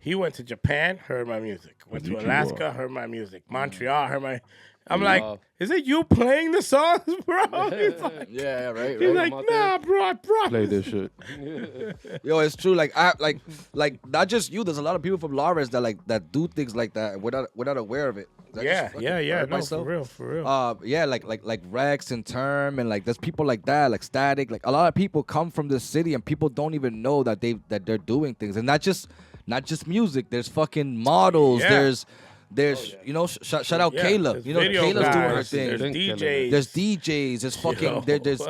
C: he went to Japan, heard my music. Went to Alaska, heard my music. Montreal, heard my. I'm like, is it you playing the songs, bro? He's like,
A: yeah, right.
C: He's like, nah, bro, I promise.
B: Play this shit.
A: Yo, it's true. Like like not just you. There's a lot of people from Lawrence that do things like that without aware of it.
C: Yeah. No, for real.
A: Yeah, like Rex and Term, and like there's people like that, like Static. Like a lot of people come from this city, and people don't even know that they're doing things, and not just music. There's fucking models.
C: Yeah.
A: There's you know, shout out Kayla. You know, Kayla's doing her thing.
C: There's
A: DJs. There's fucking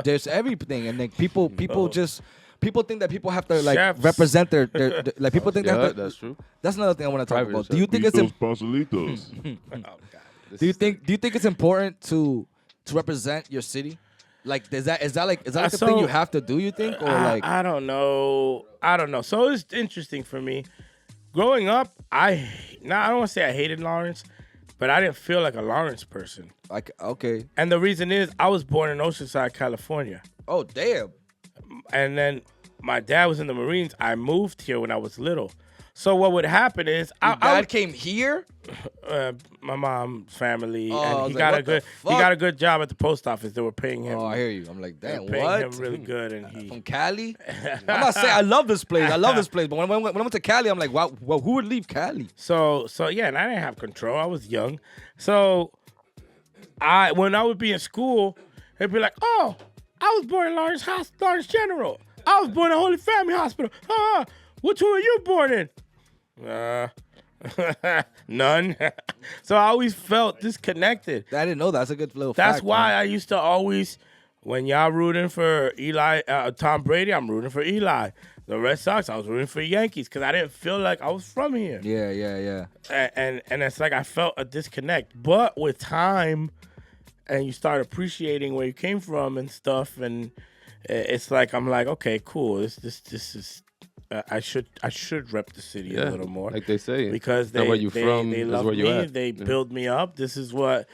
A: there's everything, and like people think that people have to like
C: Chefs.
A: represent their like people think
B: That's true.
A: That's another thing I want to talk about. Do you think
D: Pastelitos.
A: Do you think it's important to represent your city? Like is that like a thing you have to do? You think or like
C: I don't know. So it's interesting for me. Growing up, I don't want to say I hated Lawrence, but I didn't feel like a Lawrence person.
A: Like okay.
C: And the reason is I was born in Oceanside, California.
A: Oh damn.
C: And then my dad was in the Marines. I moved here when I was little. So what would happen is
A: Your dad came here?
C: My mom's family,
A: Oh,
C: and he got a good job at the post office. They were paying him.
A: Oh, I hear you. I'm like,
C: they
A: damn,
C: were paying
A: what?
C: him really good, and he
A: From Cali? I'm not saying I love this place. But when I went to Cali, I'm like, wow, well, who would leave Cali?
C: So yeah, and I didn't have control. I was young. So when I would be in school, they'd be like, oh, I was born in Lawrence General. I was born in Holy Family Hospital. Which one were you born in? None. So I always felt disconnected.
A: I didn't know that. That's a good little
C: That's
A: fact.
C: why
A: man.
C: I used to always, when y'all rooting for Tom Brady, I'm rooting for Eli. The Red Sox, I was rooting for Yankees because I didn't feel like I was from here.
A: Yeah.
C: And it's like I felt a disconnect. But with time, and you start appreciating where you came from and stuff, and it's like I'm like, okay, cool. This is. I should rep the city a little more,
B: like they say,
C: because
B: where you from,
C: they
B: is
C: love
B: where you
C: me,
B: at.
C: they build me up. This is what,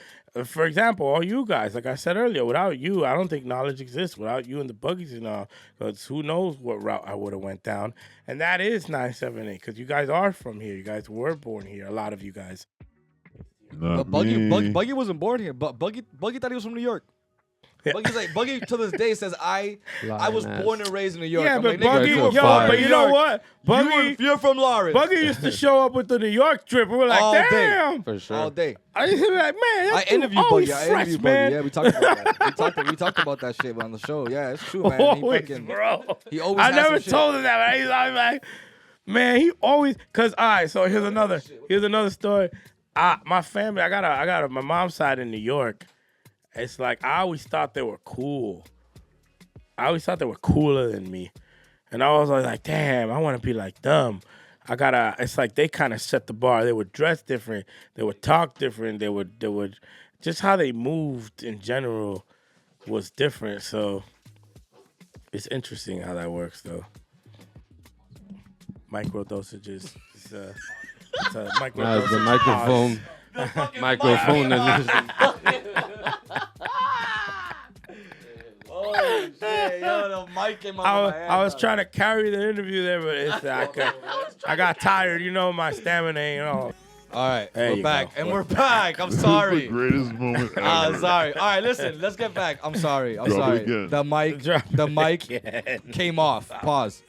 C: for example, all you guys, like I said earlier, without you, I don't think knowledge exists. Without you and the Buggies and all, because who knows what route I would have went down. And that is 978, because you guys are from here. You guys were born here. A lot of you guys.
A: But Buggy wasn't born here. But Buggy thought he was from New York. Buggy to this day says I was born and raised in New York.
C: Yeah,
A: I'm
C: but
A: like,
C: Buggy,
A: but
C: you know what? Buggy,
A: you're from Lawrence.
C: Buggy used to show up with the New York trip. We were like,
A: All
C: damn.
A: day.
B: For sure.
A: All day.
C: I used to be like, man,
A: I interviewed
C: always
A: Buggy.
C: fresh, man.
A: Yeah, we talked about that. We talked about that shit on the show. Yeah, it's true, man.
C: Always, bro.
A: He always
C: I
A: has
C: never
A: some
C: told him that, but he's always like, man, he always, cause all right. So here's another story. My family, I got my mom's side in New York. It's like I always thought they were cool. I always thought they were cooler than me, and I was always like, damn, I want to be like them. It's like they kind of set the bar. They would dress different. They would talk different. They would, just how they moved in general was different. So it's interesting how that works, though. Micro dosages. It's a micro dosage.
B: The microphone. Microphone.
A: Oh shit, yo, the mic came out of my hand.
C: I was trying to carry the interview there, but I got tired. My stamina ain't
A: All right,
C: there
A: we're back. And we're back. I'm sorry.
D: This is the greatest moment ever.
A: Sorry. All right, listen, let's get back. I'm sorry. The mic came off. Pause.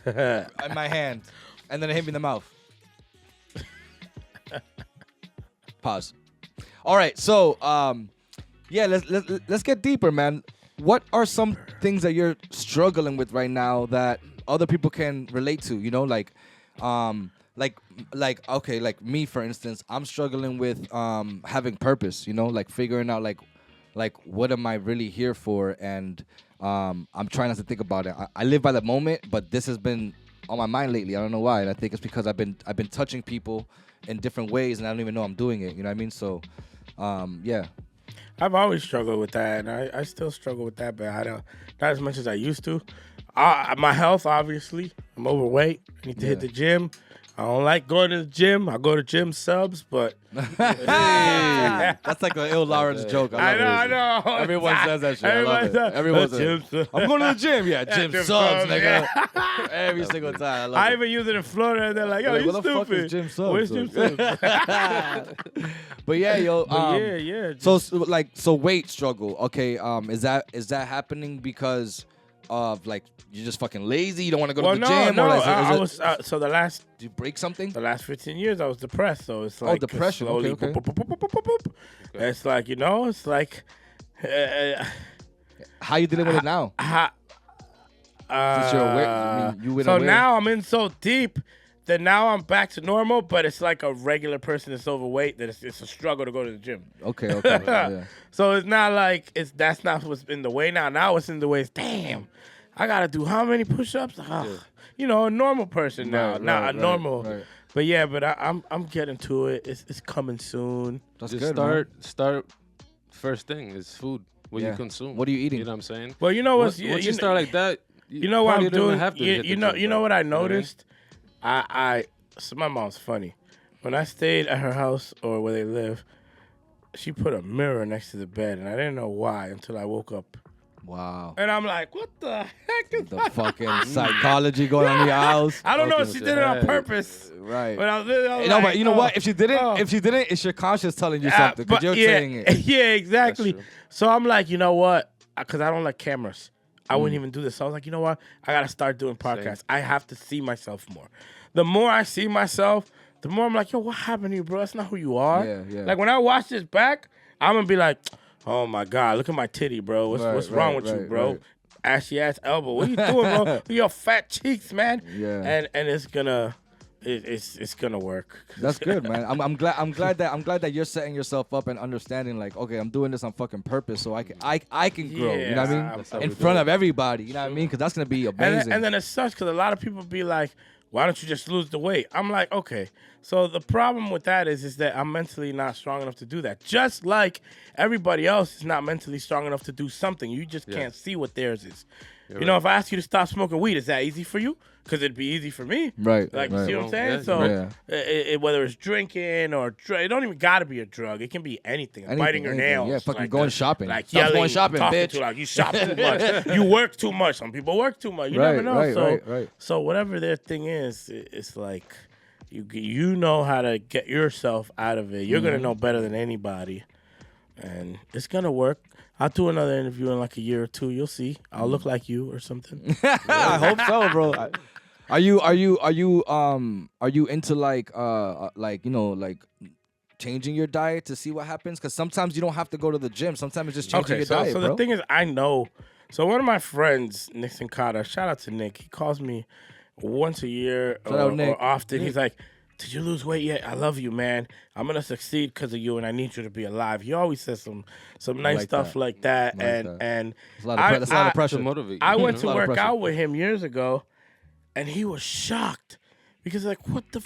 A: In my hand. And then it hit me in the mouth. Pause. All right, so let's get deeper, man. What are some things that you're struggling with right now that other people can relate to? Like me, for instance, I'm struggling with having purpose. Like figuring out like what am I really here for, and I'm trying not to think about it. I live by the moment, but this has been on my mind lately. I don't know why, and I think it's because I've been touching people in different ways, and I don't even know I'm doing it. You know what I mean? So, yeah.
C: I've always struggled with that, and I still struggle with that, but not as much as I used to. My health, obviously, I'm overweight. I need to hit the gym. I don't like going to the gym. I go to gym subs, but
A: that's like an ill Lawrence joke. I know. Everyone says that shit. Everyone says it. I'm going to the gym. Yeah, gym subs, nigga. Every single time.
C: I even use it in Florida, and they're like, "Yo, you
A: what
C: stupid."
A: What the fuck is gym subs?
C: Where's gym subs?
A: But yeah, yo.
C: yeah.
A: So weight struggle. Okay. Is that happening because of like you're just fucking lazy? You don't want to go to the gym?
C: No,
A: I
C: was so the last.
A: Did you break something?
C: The last 15 years, I was depressed. So it's like
A: depression.
C: Slowly,
A: Okay.
C: It's like it's like.
A: How you dealing with it now? Since you're aware,
C: so now I'm in so deep that now I'm back to normal, but it's like a regular person that's overweight that it's a struggle to go to the gym.
A: Okay. Yeah.
C: So it's not like that's not what's in the way now. Now what's in the way is damn. I gotta do how many push-ups? A normal person now, not a normal.
A: Right.
C: But yeah, I'm getting to it. It's coming soon.
B: That's good. Start. First thing is food. What you consume.
A: What are you eating?
B: You know what I'm saying?
C: Well,
B: once you start like that,
C: you know what I'm doing. You know what I noticed.
B: Right?
C: So my mom's funny. When I stayed at her house or where they live, she put a mirror next to the bed, and I didn't know why until I woke up.
A: Wow.
C: And I'm like, what the heck is
A: the fucking psychology going on in your house?
C: I don't know if she did it on purpose.
A: Right.
C: But I was
A: but you know what? If she didn't, it's your conscience telling you something because you're saying it.
C: Yeah, exactly. So I'm like, you know what? Because I don't like cameras. I wouldn't even do this. So I was like, you know what? I got to start doing podcasts. Same. I have to see myself more. The more I see myself, the more I'm like, yo, what happened to you, bro? That's not who you are.
A: Yeah.
C: Like when I watch this back, I'm going to be like, oh my God, look at my titty, bro. What's wrong with you, bro?
A: Right.
C: Ashy ass elbow. What are you doing, bro? Your fat cheeks, man.
A: Yeah.
C: And it's gonna work.
A: That's good, man. I'm glad that you're setting yourself up and understanding like, okay, I'm doing this on fucking purpose so I can grow. You know what I mean? In front of everybody. You know what I mean? Because that's gonna be amazing.
C: And then it sucks because a lot of people be like, why don't you just lose the weight? I'm like, okay. So the problem with that is that I'm mentally not strong enough to do that. Just like everybody else is not mentally strong enough to do something. You just can't see what theirs is. If I ask you to stop smoking weed, is that easy for you? Because it'd be easy for me.
A: Right.
C: Like, you see what I'm saying? So whether it's drinking or it don't even got to be a drug. It can be anything. Biting your nails.
A: Yeah, fucking
C: like
A: going shopping.
C: Like
A: Stop
C: yelling,
A: going shopping, bitch.
C: To, like, you shop too much. You work too much. Some people work too much. You never know.
A: Right.
C: So whatever their thing is, it's like you know how to get yourself out of it. You're going to know better than anybody. And it's going to work. I'll do another interview in like a year or two. You'll see. I'll look like you or something.
A: I hope so, bro. Are you into like changing your diet to see what happens? Because sometimes you don't have to go to the gym. Sometimes it's just changing your diet,
C: so
A: bro.
C: The thing is, I know. So one of my friends, Nick Sincata, shout out to Nick. He calls me once a year or often. He's like, did you lose weight yet? I love you, man. I'm going to succeed because of you, and I need you to be alive. He always says some nice stuff like that. And
A: that's a lot of pressure to
B: motivate.
C: I went to work out with him years ago, and he was shocked because like, what the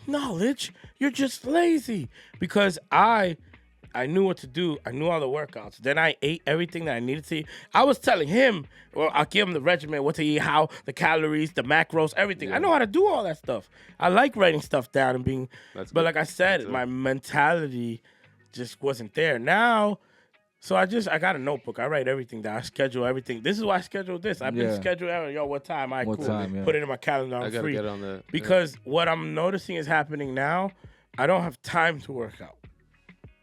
C: Knowledge? You're just lazy. Because I knew what to do. I knew all the workouts. Then I ate everything that I needed to eat. I was telling him, well, I'll give him the regimen, what to eat, how, the calories, the macros, everything. I know how to do all that stuff. I like writing stuff down and being, but like I said, my mentality just wasn't there. Now, So I got a notebook. I write everything down. I schedule everything. This is why I scheduled this. I've been scheduling. Yo, what time? All right,
A: what
C: cool.
A: time, yeah.
C: Put it in my calendar. I'm
B: I gotta
C: free.
B: get on that.
C: Because what I'm noticing is happening now, I don't have time to work out.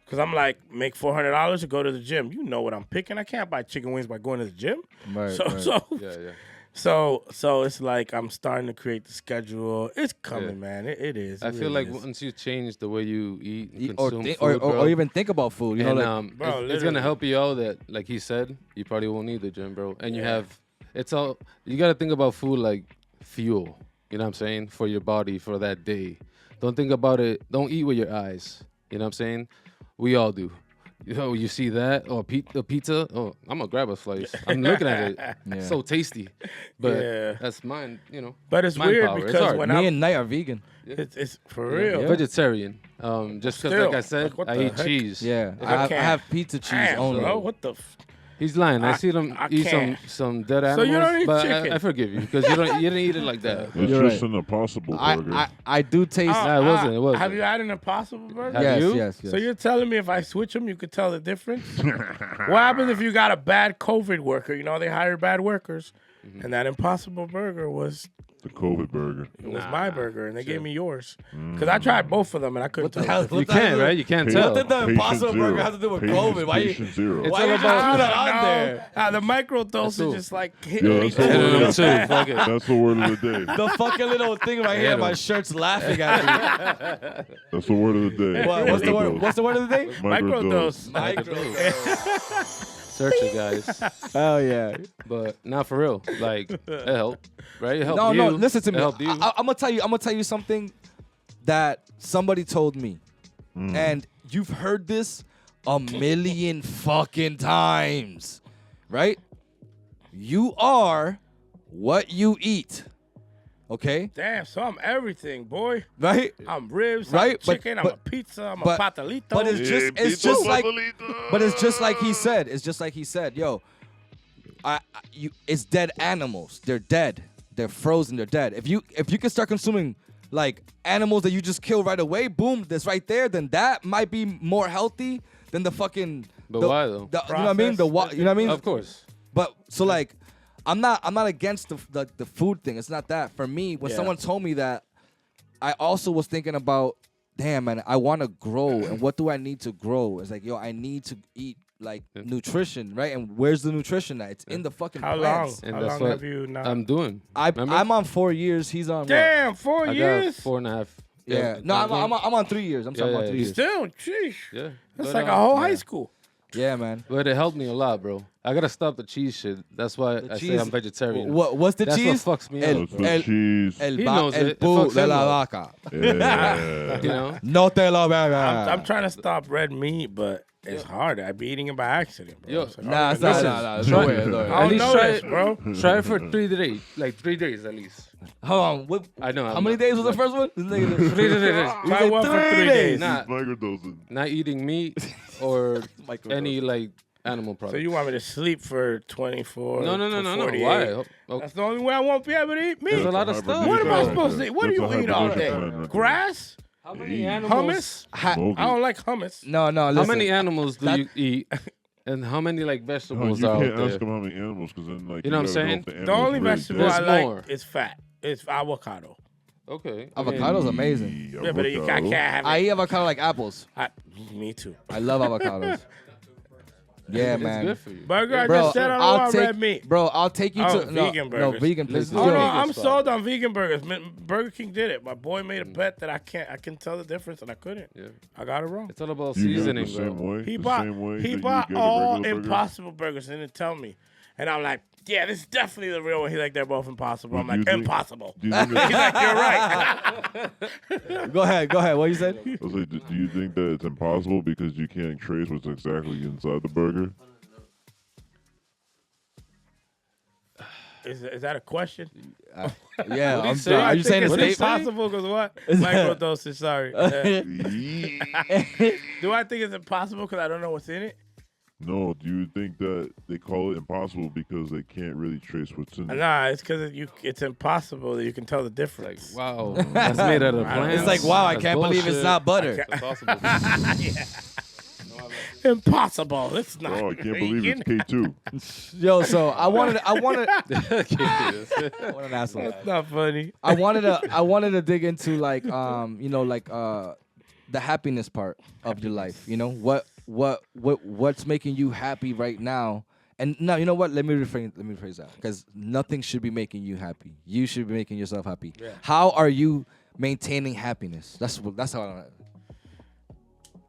C: Because I'm like, make $400 to go to the gym. You know what I'm picking. I can't buy chicken wings by going to the gym.
A: Right,
C: So it's like I'm starting to create the schedule. It's coming, man. It is.
B: I feel like once you change the way you eat and
A: or
B: consume food,
A: or even think about food, you know, like,
C: bro,
B: it's gonna help you out that, like he said, you probably won't need the gym, bro. And you gotta think about food like fuel. You know what I'm saying? For your body for that day. Don't think about it. Don't eat with your eyes. You know what I'm saying? We all do. You see that? Or a pizza? Oh, I'm going to grab a slice. I'm looking at it. It's so tasty. But that's mine, you know.
C: But it's weird
B: power.
C: because when
A: me and Knight are vegan.
C: It's for real.
B: Yeah. Vegetarian. Just because, like I said, I eat cheese.
A: Yeah, I have pizza cheese only.
C: Bro, what the...
B: He's lying. I see them eat some dead animals,
C: so you don't eat
B: but
C: chicken.
B: I forgive you because you didn't eat it like that.
D: It's
A: You're
D: just an Impossible Burger.
A: I do taste.
B: It wasn't.
C: Have you had an Impossible Burger?
A: Yes.
C: So you're telling me if I switch them, you could tell the difference? What happens if you got a bad COVID worker? You know, they hire bad workers. And that Impossible Burger was...
D: The COVID burger.
C: It was my burger, and they gave me yours. Because I tried both of them, and I couldn't tell.
B: You can't, right? You can't tell.
A: What did the Impossible Burger have to do with COVID? Why you
D: zero.
A: why you just threw that on there?
C: The micro dosage is like hitting
D: Yeah,
C: me.
D: that's the word of the day.
A: The fucking little thing right here, my shirt's laughing at me.
D: That's the word of the day.
A: What's the word? What's the word of the day?
C: Microdose.
B: Search it, guys.
A: Hell yeah.
B: But not for real. Like, it helped, right? It helped you.
A: No, listen to me.
B: It helped you.
A: I'm gonna tell you something that somebody told me, and you've heard this a million fucking times, right? You are what you eat. Okay.
C: Damn, so I'm everything, boy.
A: Right.
C: I'm ribs.
A: Right?
C: I'm chicken. I'm a pizza. I'm a pastelito.
A: But it's just like he said. It's just like he said. Yo, it's dead animals. They're dead. They're frozen. They're dead. If you can start consuming like animals that you just kill right away, boom, that's right there. Then that might be more healthy than the fucking.
B: But why though?
A: You know what I mean? You know what I mean?
B: Of course.
A: But so like. I'm not against the food thing. It's not that. For me, when someone told me that, I also was thinking about, damn, man, I want to grow. And what do I need to grow? It's like, yo, I need to eat like nutrition, right? And where's the nutrition at? It's in the fucking plants.
C: How long have you not?
B: I'm doing.
A: I'm on 4 years. He's on
C: Damn,
A: what?
C: 4
B: I
C: years?
B: got 4.5.
A: Yeah. No, I'm on 3 years. I'm talking about 3 years.
C: Still, sheesh.
B: Yeah.
C: That's like a whole high school.
A: Yeah, man.
B: But it helped me a lot, bro. I gotta stop the cheese shit. That's why I say I'm vegetarian.
A: What's the cheese?
B: That's what fucks me up.
D: The cheese.
B: He knows it. It
A: bu
B: fucks
A: de
B: him
A: la
B: up.
A: vaca.
D: Yeah.
B: You know?
A: No te la vaca.
C: I'm trying to stop red meat, but it's hard. I be eating it by accident, bro.
B: Yo,
C: It's like,
A: Nah, it's not. No way.
C: I
B: At
C: don't
B: least
C: know
B: try
C: this,
B: it,
C: bro.
B: Try it for 3 days. Like 3 days at least.
A: Hold on.
B: I know.
A: How many days was the first one?
B: 3 days.
C: Try one for 3 days.
B: Not eating meat or any like animal products.
C: So you want me to sleep for 24?
B: No.
C: 48?
B: Why? Okay.
C: That's the only way I won't be able to eat meat.
B: There's a lot of stuff.
C: What am I
B: bro.
C: supposed to eat? What do you eat all day? Grass?
B: How many animals?
C: Hummus? I don't like hummus.
A: No, listen.
B: How many animals do you eat? And how many like vegetables
D: you
B: are
D: can't
B: out there?
D: ask them how many animals because then like
B: You know what I'm saying?
C: The only vegetable I
B: There's
C: like
B: more.
C: is fat. It's avocado.
B: Okay.
A: Avocado's amazing.
C: Yeah, but I can't have it.
A: I eat avocado like apples.
C: Me too.
A: I love avocados. Yeah,
B: It's
A: man.
B: good for you.
C: Burger, I
A: Bro,
C: just said I don't
A: I'll
C: want
A: take
C: red meat.
A: Bro, I'll take you to
C: vegan
A: no
C: burgers.
A: vegan places.
C: Oh no,
B: Vegan
C: I'm
B: spot.
C: sold on vegan burgers. Burger King did it. My boy made a bet that I can tell the difference, and I couldn't.
B: Yeah.
C: I got it wrong.
B: It's all about
D: You got
B: seasoning,
D: the same
B: bro.
D: way.
C: He
D: the
C: bought
D: same way that
C: he
D: you
C: bought
D: get a
C: all
D: regular burger?
C: Impossible burgers and didn't tell me, and I'm like, yeah, this is definitely the real one. He's like, they're both impossible. I'm
D: Do you
C: like,
D: think-
C: impossible.
D: Do you think
C: He's like, you're right.
A: Go ahead. What you said?
D: I was like, do you think that it's impossible because you can't trace what's exactly inside the burger?
C: Is that a question?
A: Yeah, I'm
B: say?
A: sorry. Are
C: I
A: you
C: think
A: saying
C: it's
A: it's
C: impossible because what? Microdosage, sorry.
D: Yeah.
C: Do I think it's impossible because I don't know what's in it?
D: No, do you think that they call it impossible because they can't really trace what's in it?
C: Nah, it's because it's impossible that you can tell the
B: Like,
C: difference.
B: wow, that's made out of plants.
A: It's like, wow, I
B: That's
A: can't believe it's
B: bullshit.
A: not butter.
B: That's possible.
C: Impossible. It's not.
D: Oh, I can't believe it's K2.
A: Yo, so I wanted to ask something.
C: That's not funny.
A: I wanted to dig into like the happiness part of your life. You know, what's making you happy right now? And now, you know what? Let me rephrase that, because nothing should be making you happy. You should be making yourself happy.
C: Yeah.
A: How are you maintaining happiness? That's how I don't.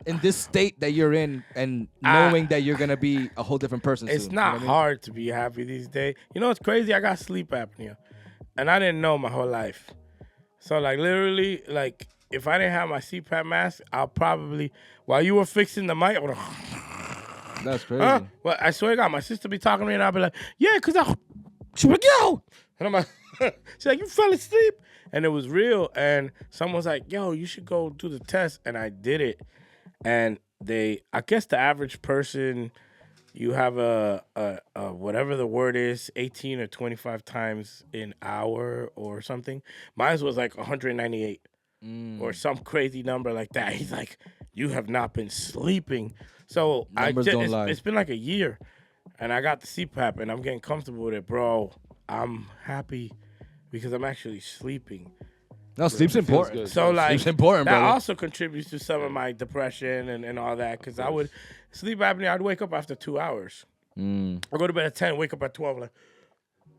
A: In this state that you're in, and knowing that you're gonna be a whole different person
C: It's
A: soon,
C: not
A: you know what I mean?
C: hard to be happy these days. You know what's crazy? I got sleep apnea, and I didn't know my whole life. So like literally, like if I didn't have my CPAP mask, I'll probably, while you were fixing the mic, I would have.
A: That's crazy.
C: Well, I swear to God, my sister be talking to me, and I'll be like, yeah, cause she like, yo, and I'm like, she's like, you fell asleep, and it was real. And someone's like, yo, you should go do the test, and I did it. And I guess the average person, you have a whatever the word is, 18 or 25 times an hour or something. Mine was like 198 or some crazy number like that. He's like, you have not been sleeping. So it's been like a year, and I got the CPAP, and I'm getting comfortable with it, bro. I'm happy because I'm actually sleeping.
A: No, sleep's important.
C: So like,
A: sleep's important,
C: that
A: brother.
C: also contributes to some of my depression and all that, because I would sleep apnea. I'd wake up after 2 hours. I go to bed at 10, wake up at 12. Like,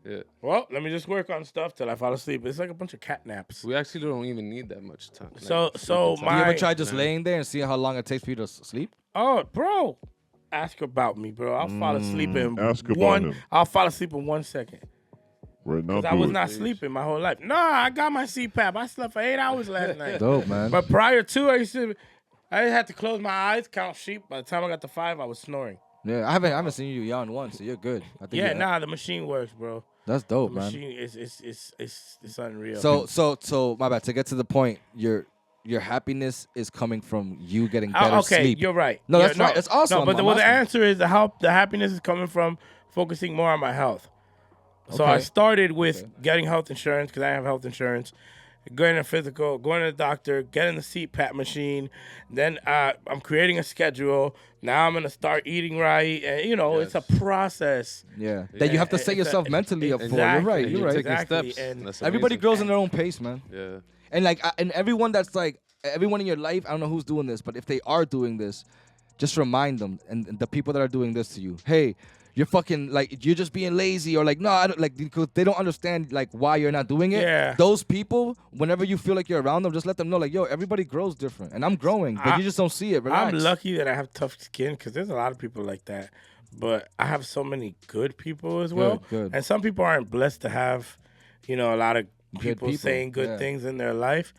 B: Yeah.
C: well, let me just work on stuff till I fall asleep. It's like a bunch of cat naps.
B: We actually don't even need that much time.
C: So
A: Do you
C: my
A: ever try just laying there and see how long it takes for you to sleep?
C: oh, bro, ask about me, bro. I'll fall asleep in
D: Ask about
C: one.
D: him.
C: I'll fall asleep in 1 second.
D: Right now,
C: I was not sleeping my whole life. No, I got my CPAP. I slept for 8 hours last night.
A: Dope, man.
C: But prior to, I had to close my eyes, count sheep. By the time I got to 5, I was snoring.
A: Yeah, I haven't seen you yawn once, so you're good. I think
C: Yeah,
A: you're-
C: the machine works, bro.
A: That's dope,
C: The
A: man.
C: machine it's unreal.
A: So my bad. To get to the point, your happiness is coming from you getting better
C: okay,
A: sleep.
C: you're right.
A: No,
C: Yeah,
A: that's right. That's awesome.
C: No, but
A: I'm
C: the
A: asking.
C: answer is the happiness is coming from focusing more on my health. So I
A: Okay.
C: started with getting health insurance because I have health insurance, going to physical, going to the doctor, getting the CPAP machine. Then I'm creating a schedule. Now I'm gonna start eating right, and it's a process.
A: Yeah, that you have to set
C: It's a-
A: yourself mentally up for.
C: Exactly.
A: You're right. You're right.
B: Taking
C: Exactly,
B: steps.
C: and
B: That's
A: Everybody
B: amazing.
A: grows in their own pace, man.
B: Yeah.
A: And like, and everyone that's like, everyone in your life, I don't know who's doing this, but if they are doing this, just remind them, and the people that are doing this to you, hey, you're fucking like, you're just being lazy, or like, no, I don't, like, because they don't understand like why you're not doing it.
C: Yeah.
A: Those people, whenever you feel like you're around them, just let them know, like, yo, everybody grows different, and I'm growing, but you just don't see it. Relax.
C: I'm lucky that I have tough skin because there's a lot of people like that. But I have so many good people as well.
A: Good.
C: And some people aren't blessed to have, a lot of people
A: people,
C: saying good
A: yeah.
C: things in their life.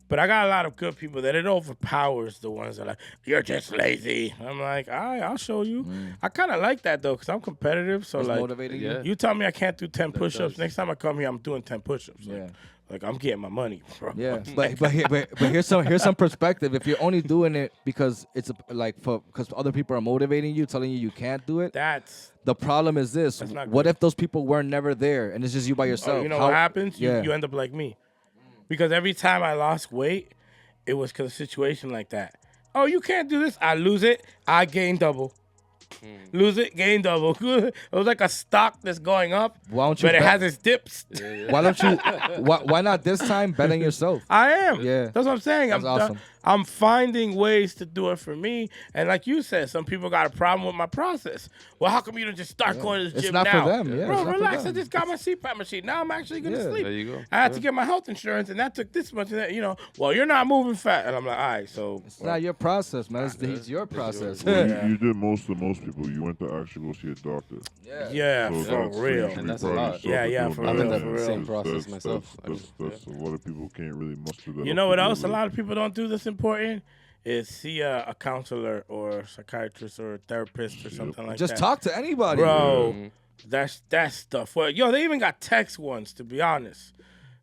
C: But I got a lot of good people that it overpowers the ones that are like, you're just lazy. I'm like, all right, I'll show you. I kind of like that, though, because I'm competitive. So,
A: It's
C: like,
A: motivating you.
B: Yeah.
C: you tell me I can't do 10 push-ups.
B: does.
C: Next time I come here, I'm doing 10 push-ups.
A: Yeah.
C: Like I'm getting my money, bro.
A: Yeah, but here's some perspective. If you're only doing it because because other people are motivating you, telling you can't do it,
C: That's
A: the problem is this:
C: not
A: what
C: good.
A: if those people were never there and it's just you by yourself?
C: Oh, you know what happens?
A: Yeah.
C: You end up like me. Because every time I lost weight, it was because of a situation like that. Oh, you can't do this. I lose it. I gain double. Lose it, gain double. It was like a stock that's going up,
A: Why don't you
C: but it
A: bet-
C: has its dips.
A: Why don't you? Why not this time betting yourself?
C: I am.
A: Yeah.
C: That's what I'm saying.
A: That's awesome.
C: I'm finding ways to do it for me. And like you said, some people got a problem with my process. Well, how come you don't just start going to the
A: It's
C: gym
A: not for
C: now?
A: them, yeah,
C: Bro,
A: it's not for
C: relax. I
A: them.
C: just got my CPAP machine. Now I'm actually going to
A: Yeah.
C: sleep.
B: There you go.
C: I had to get my health insurance, and that took this much. And that, well, you're not moving fast. And I'm like, all right, so.
A: It's not your process, man. It's your process.
D: Well,
C: Yeah.
D: you did most people. You went to actually go see a doctor.
C: Yeah,
D: So
C: for
D: that's
C: real.
D: pretty
B: And that's a
D: proud of
B: lot.
D: yourself
C: Yeah, yeah,
D: doing
C: for
D: that.
C: real,
B: I'm in that
C: for real.
B: same process
D: That's-
B: myself.
D: That's a lot of people can't really muster that.
C: You
D: up
C: know what
D: to
C: else a
D: do.
C: lot of people don't do that's important? Is see a counselor or a psychiatrist or a therapist or something like
A: Just
C: that.
A: talk to anybody,
C: Bro, that's that stuff. Well, they even got text ones, to be honest.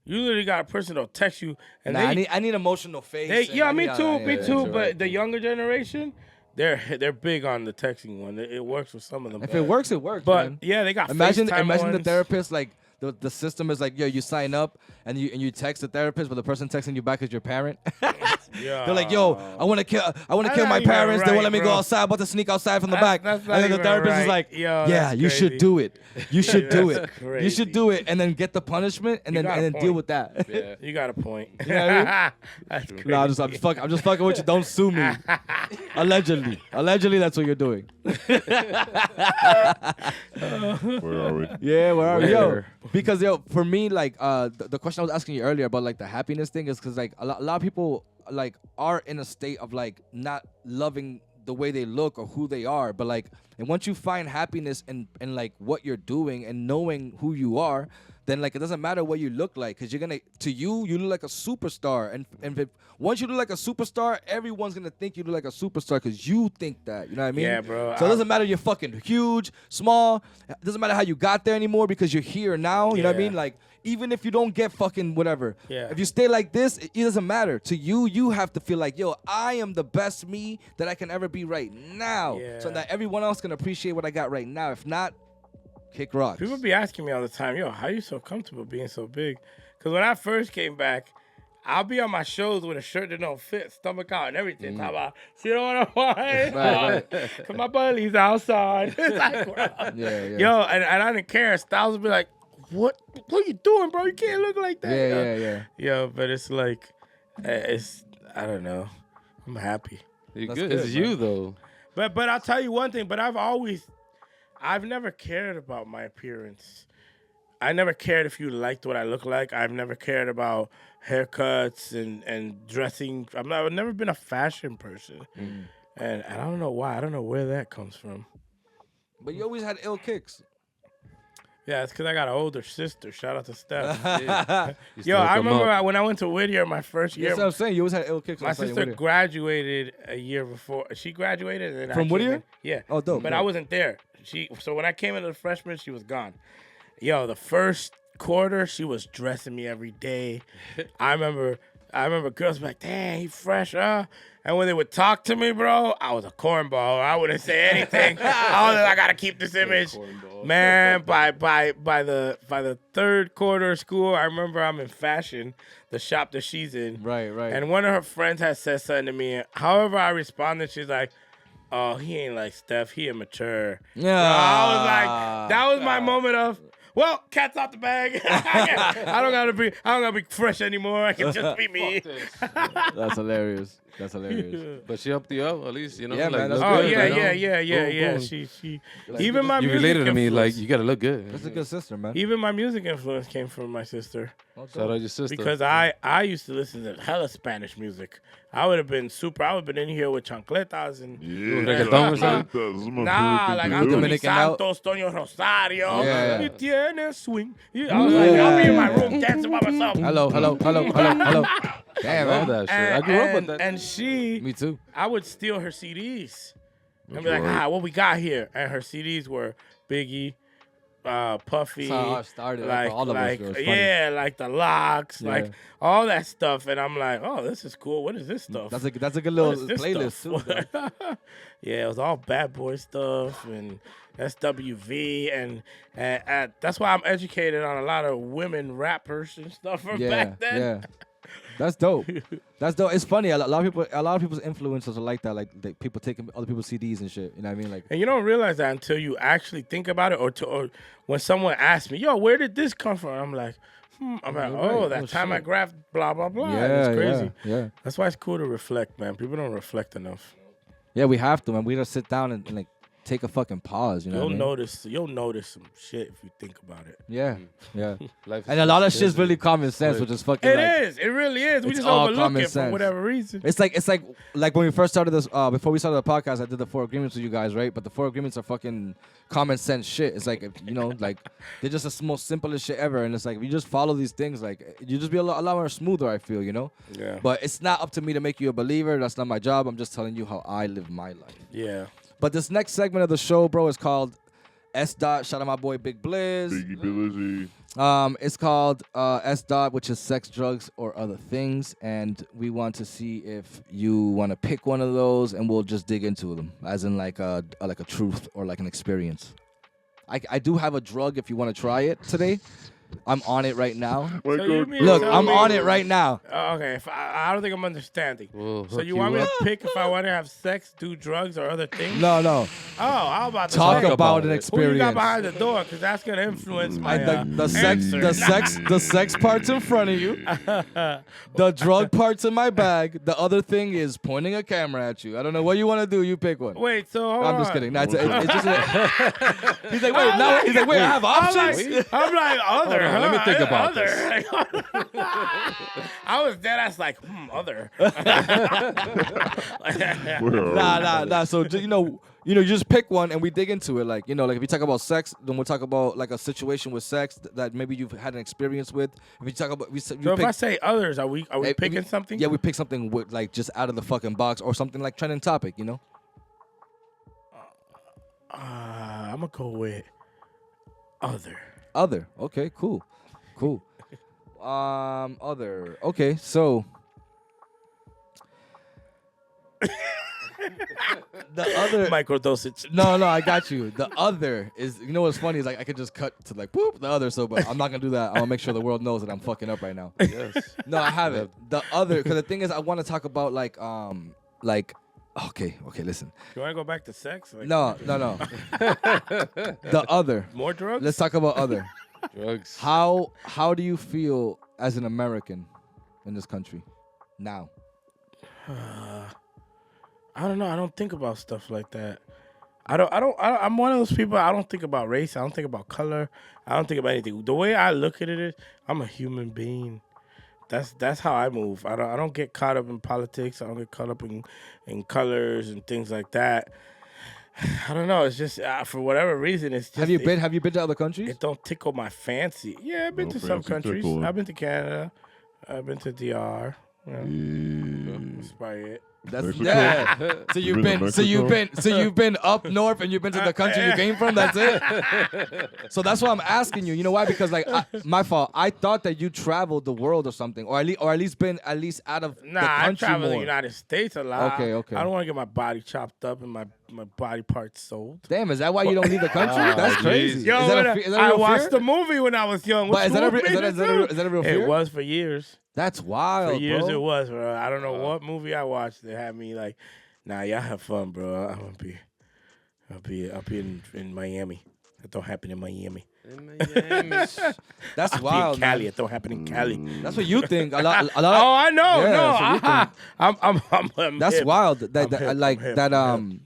C: You literally got a person that'll text you, and
A: Nah,
C: they,
A: I need emotional face.
C: me too.
A: yeah.
C: But the younger generation, they're big on the texting one. It works for some of them.
A: If it works, it works.
C: but
A: man.
C: yeah, they got
A: Imagine
C: FaceTime
A: the
C: ones.
A: therapist, like the system is like, yo, you sign up and you text the therapist, but the person texting you back is your parent. They're like, yo, I want to kill my parents. They won't let me go outside. About to sneak outside from the back.
C: That's
A: and then the therapist is like, yeah, you should do it. You should do it. You should do it, and then get the punishment, and then deal with that.
C: Yeah, you got a point.
A: You know what I mean?
C: That's crazy.
A: No, I'm just fucking with you. Don't sue me. Allegedly, that's what you're doing.
D: Where are we?
A: Yeah, where are we? Yo, because for me, like, the question I was asking you earlier about like the happiness thing is because like a lot of people like are in a state of like not loving the way they look or who they are, but like, and once you find happiness in like what you're doing and knowing who you are, then like it doesn't matter what you look like, because you look like a superstar, and once you look like a superstar, everyone's gonna think you look like a superstar because you think that, you know what I mean?
C: Yeah, bro.
A: So it doesn't matter you're fucking huge, small, it doesn't matter how you got there anymore because you're here now, you know what I mean? Like, even if you don't get fucking whatever, if you stay like this, it doesn't matter. To you have to feel like, yo, I am the best me that I can ever be right now, so that everyone else can appreciate what I got right now. If not, kick rocks.
C: People be asking me all the time, yo, how you so comfortable being so big? Because when I first came back, I'll be on my shows with a shirt that don't fit, stomach out and everything. Talk about, you know what I'm
A: Right.
C: Because my buddy's outside. It's like, yo, and I didn't care. Styles would be like, what are you doing, bro? You can't look like that.
A: Yeah.
C: Yo, but it's like, I don't know. I'm happy.
B: You're good. It's you, though.
C: But I'll tell you one thing, but I've never cared about my appearance. I never cared if you liked what I look like. I've never cared about haircuts and dressing. I've never been a fashion person. And I don't know why. I don't know where that comes from.
A: But you always had ill kicks.
C: Yeah, it's because I got an older sister. Shout out to Steph. Yo, I remember when I went to Whittier my first year.
A: That's what I'm saying. You always had ill kicks.
C: My sister graduated a year before. She graduated. And
A: from Whittier?
C: Yeah.
A: Oh, dope.
C: But I wasn't there. So when I came into the freshman, she was gone. Yo, the first quarter, she was dressing me every day. I remember girls be like, dang, he fresh, huh? And when they would talk to me, bro, I was a cornball. I wouldn't say anything. I was like, I gotta keep this image. Man, by the third quarter of school, I remember I'm in fashion, the shop that she's in.
A: Right.
C: And one of her friends had said something to me. However I responded, she's like, oh, he ain't like Steph. He immature.
A: Yeah.
C: Bro, I was like, that was my moment of, well, cat's out the bag. I don't gotta be fresh anymore. I can just be me.
A: That's hilarious.
B: But she helped you out, at least, you know?
A: Yeah,
B: like,
A: man, that's
B: look
A: good,
B: good,
C: yeah.
B: Boom.
C: She
A: Like,
C: even my
B: You
C: music
B: related to me, like,
C: influence-
B: you gotta look good.
A: That's a good sister, man.
C: Even my music influence came from my sister.
B: Shout out your sister.
C: Because I used to listen to hella Spanish music. I would have been in here with chancletas and
B: reggaeton or something?
C: nah, like Anthony
A: Dominican out.
C: Santos, Toño Rosario,
A: Yeah.
C: y tiene swing. I was like, I'll be in my room dancing by myself.
A: Hello. Damn,
B: I love
A: man.
B: that shit. I grew up with that.
C: And she,
A: Me too.
C: I would steal her CDs and be like, what we got here? And her CDs were Biggie, Puffy,
A: That's how I started, like, all of us, it was funny.
C: yeah, like the Locks,
A: Yeah.
C: like all that stuff. And I'm like, oh, this is cool. What is this stuff?
A: That's a good
C: What
A: little
C: is this
A: playlist
C: stuff?
A: too. bro.
C: Yeah, it was all bad boy stuff and SWV, and that's why I'm educated on a lot of women rappers and stuff from back then.
A: Yeah. That's dope. It's funny. A lot of people's influences are like that. Like people taking other people's CDs and shit. You know what I mean? Like,
C: And you don't realize that until you actually think about it, or when someone asks me, "Yo, where did this come from?" I'm like, I'm like, oh, that time I graphed blah blah blah.
A: yeah,
C: It's crazy.
A: Yeah.
C: That's why it's cool to reflect, man. People don't reflect enough.
A: Yeah, we have to, man. We just sit down and like take a fucking pause. You know,
C: You'll notice some shit if you think about it.
A: Yeah.
B: Life is
A: And a lot of
B: so
A: shit's
B: busy.
A: really common sense, which is fucking.
C: It
A: like,
C: is. It really is. We
A: it's
C: just
A: all
C: overlook
A: common
C: it for
A: sense.
C: whatever reason.
A: It's like when we first started this, before we started the podcast, I did the 4 agreements with you guys, right? But the 4 agreements are fucking common sense shit. It's like, you know, like they're just the most simplest shit ever. And it's like, if you just follow these things, like you just be a lot more smoother, I feel, you know?
C: Yeah.
A: But it's not up to me to make you a believer. That's not my job. I'm just telling you how I live my life.
C: Yeah.
A: But this next segment of the show, bro, is called S. Shout out my boy Big Blizz.
D: Biggie Billizzy.
A: It's called S. Which is sex, drugs, or other things, and we want to see if you want to pick one of those, and we'll just dig into them, as in like a truth or like an experience. I do have a drug if you want to try it today. I'm on it right now.
C: So you mean
A: Look,
C: tell
A: I'm
C: me-
A: on it right now.
C: Okay, if I don't think I'm understanding.
B: We'll
C: So
B: hook
C: you want me
B: up.
C: to pick if I want to have sex, do drugs, or other things?
A: No.
C: Oh, how about the
A: Talk
C: sex?
A: about an
B: it.
C: Who you got
A: experience.
C: behind the door? Because that's gonna influence my
A: The
C: answer.
A: sex part's in front of you. The drug part's in my bag. The other thing is pointing a camera at you. I don't know what you want to do. You pick one.
C: Wait, so hold
A: I'm just
C: on.
A: kidding. No, it's just he's like, wait, now he's like, wait, I have options.
C: I'm like other.
B: Hold on, let me
C: huh?
B: think about
C: other. I was dead ass like other.
A: Nah. So you just pick one and we dig into it. Like like if you talk about sex, then we'll talk about like a situation with sex that maybe you've had an experience with. If you talk about
C: So if I say others, are we picking something?
A: Yeah, we pick something with like just out of the fucking box or something like trending topic.
C: I'm gonna go with other.
A: Other. Okay, cool. Other. Okay, so the other
C: Micro dosage.
A: No, I got you. The other is what's funny is like I could just cut to like boop the other. So, but I'm not gonna do that. I'm gonna make sure the world knows that I'm fucking up right now.
B: Yes.
A: No, I haven't. The other, because the thing is, I want to talk about like okay, listen.
C: You want to go back to sex? Like,
A: No. The other.
C: More drugs?
A: Let's talk about other.
B: Drugs.
A: How do you feel as an American in this country now?
C: I don't know. I don't think about stuff like that. I'm one of those people. I don't think about race. I don't think about color. I don't think about anything. The way I look at it is, I'm a human being. That's how I move. I don't get caught up in politics. I don't get caught up in colors and things like that. I don't know. It's just for whatever reason. It's just,
A: Have you been to other countries?
C: It don't tickle my fancy. Yeah, I've been
D: No
C: to some
D: fancy
C: countries.
D: tickling.
C: I've been to Canada. I've been to DR. That's about it.
A: That's
D: Mexico?
A: yeah. So
D: You've been to
A: you've been up north and you've been to the country you came from. That's it. So that's why I'm asking you. You know why? Because like my fault. I thought that you traveled the world or something, or at least been out of
C: Nah,
A: the
C: I
A: country
C: travel the
A: more.
C: United States a lot.
A: Okay.
C: I don't want to get my body chopped up and my body parts sold.
A: Damn, is that why you don't leave the country? That's crazy.
B: geez.
C: Yo,
A: is that a
C: I
A: real
C: watched
A: fear?
C: the movie when I was young.
A: But is that a real fear?
C: It was for years.
A: That's wild,
C: For years
A: bro.
C: it was, bro. I don't know what movie I watched that had me like, nah, y'all have fun, bro. I'll be in Miami. It don't happen in Miami.
A: That's
C: I'll
A: wild,
C: be in Cali.
A: man.
C: It don't happen in Cali.
A: That's what you think. A lot.
C: Oh, I know.
A: Yeah,
C: No,
A: that's what you
C: I'm
A: That's
C: hip.
A: wild.
C: I'm hip.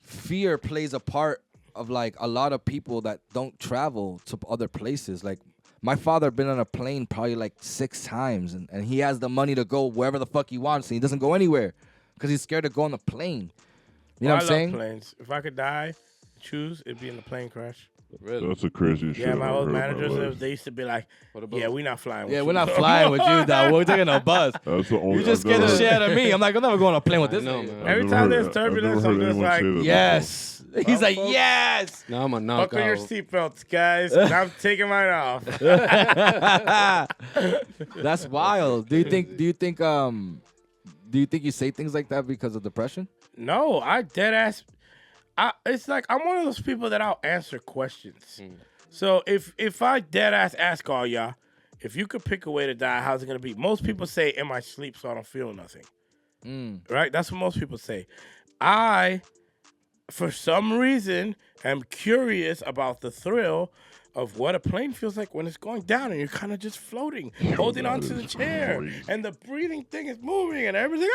A: Fear plays a part of like a lot of people that don't travel to other places. Like my father been on a plane probably like 6 times, and he has the money to go wherever the fuck he wants, and he doesn't go anywhere because he's scared to go on the plane. You know what I'm saying?
C: I love planes. If I could die, choose, it'd be in a plane crash.
B: Really?
D: That's the craziest shit.
C: Yeah, my
D: I've
C: old
D: heard in my
C: managers,
D: life.
C: they used to be like,
B: about-
C: yeah, we're not flying with
A: Yeah,
C: you.
A: we're not flying with you, dog. We're taking a bus.
D: That's the only.
A: You just
D: I've
A: scared the
D: never-
A: shit out of me. I'm like, I'm never going on a plane with this.
B: No,
A: nigga.
B: man.
C: Every
D: I've
C: time
D: never
C: there's
D: heard- I've never
C: turbulence,
D: heard
C: I'm just
D: anyone
C: like,
D: say that
A: Yes. He's like,
C: folks.
A: yes.
B: Now I'm a knockout.
C: buckle your seatbelts, guys. 'cause I'm taking mine off.
A: That's wild. Do you think you say things like that because of depression?
C: No, I dead ass. It's like I'm one of those people that I'll answer questions. So if I dead ass ask all y'all, if you could pick a way to die, how's it gonna be? Most people say in my sleep, so I don't feel nothing. Right? That's what most people say. I, for some reason, am curious about the thrill of what a plane feels like when it's going down and you're kind of just floating, holding onto the chair, and the breathing thing is moving and everything.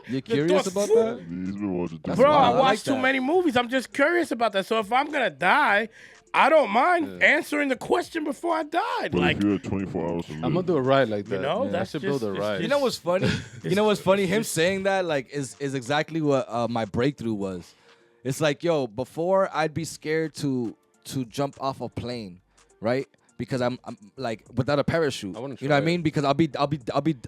A: You're curious about that?
D: He's been watching.
A: That's
C: Bro,
A: wild.
C: I
A: I like
C: watch too
A: that.
C: many movies. I'm just curious about that. So if I'm gonna die, I don't mind answering the question before I died.
D: But
C: Like,
D: if you had 24 hours to live,
B: I'm gonna do a ride like that.
C: know,
B: I
C: that's
B: should
C: just-
B: build a
C: it's
B: ride.
A: You know what's funny? Him saying that like is exactly what my breakthrough was. It's like, yo, before I'd be scared to jump off a plane, right? Because I'm like without a parachute.
B: I wanna
A: You know what I
B: try it.
A: mean? Because I'll be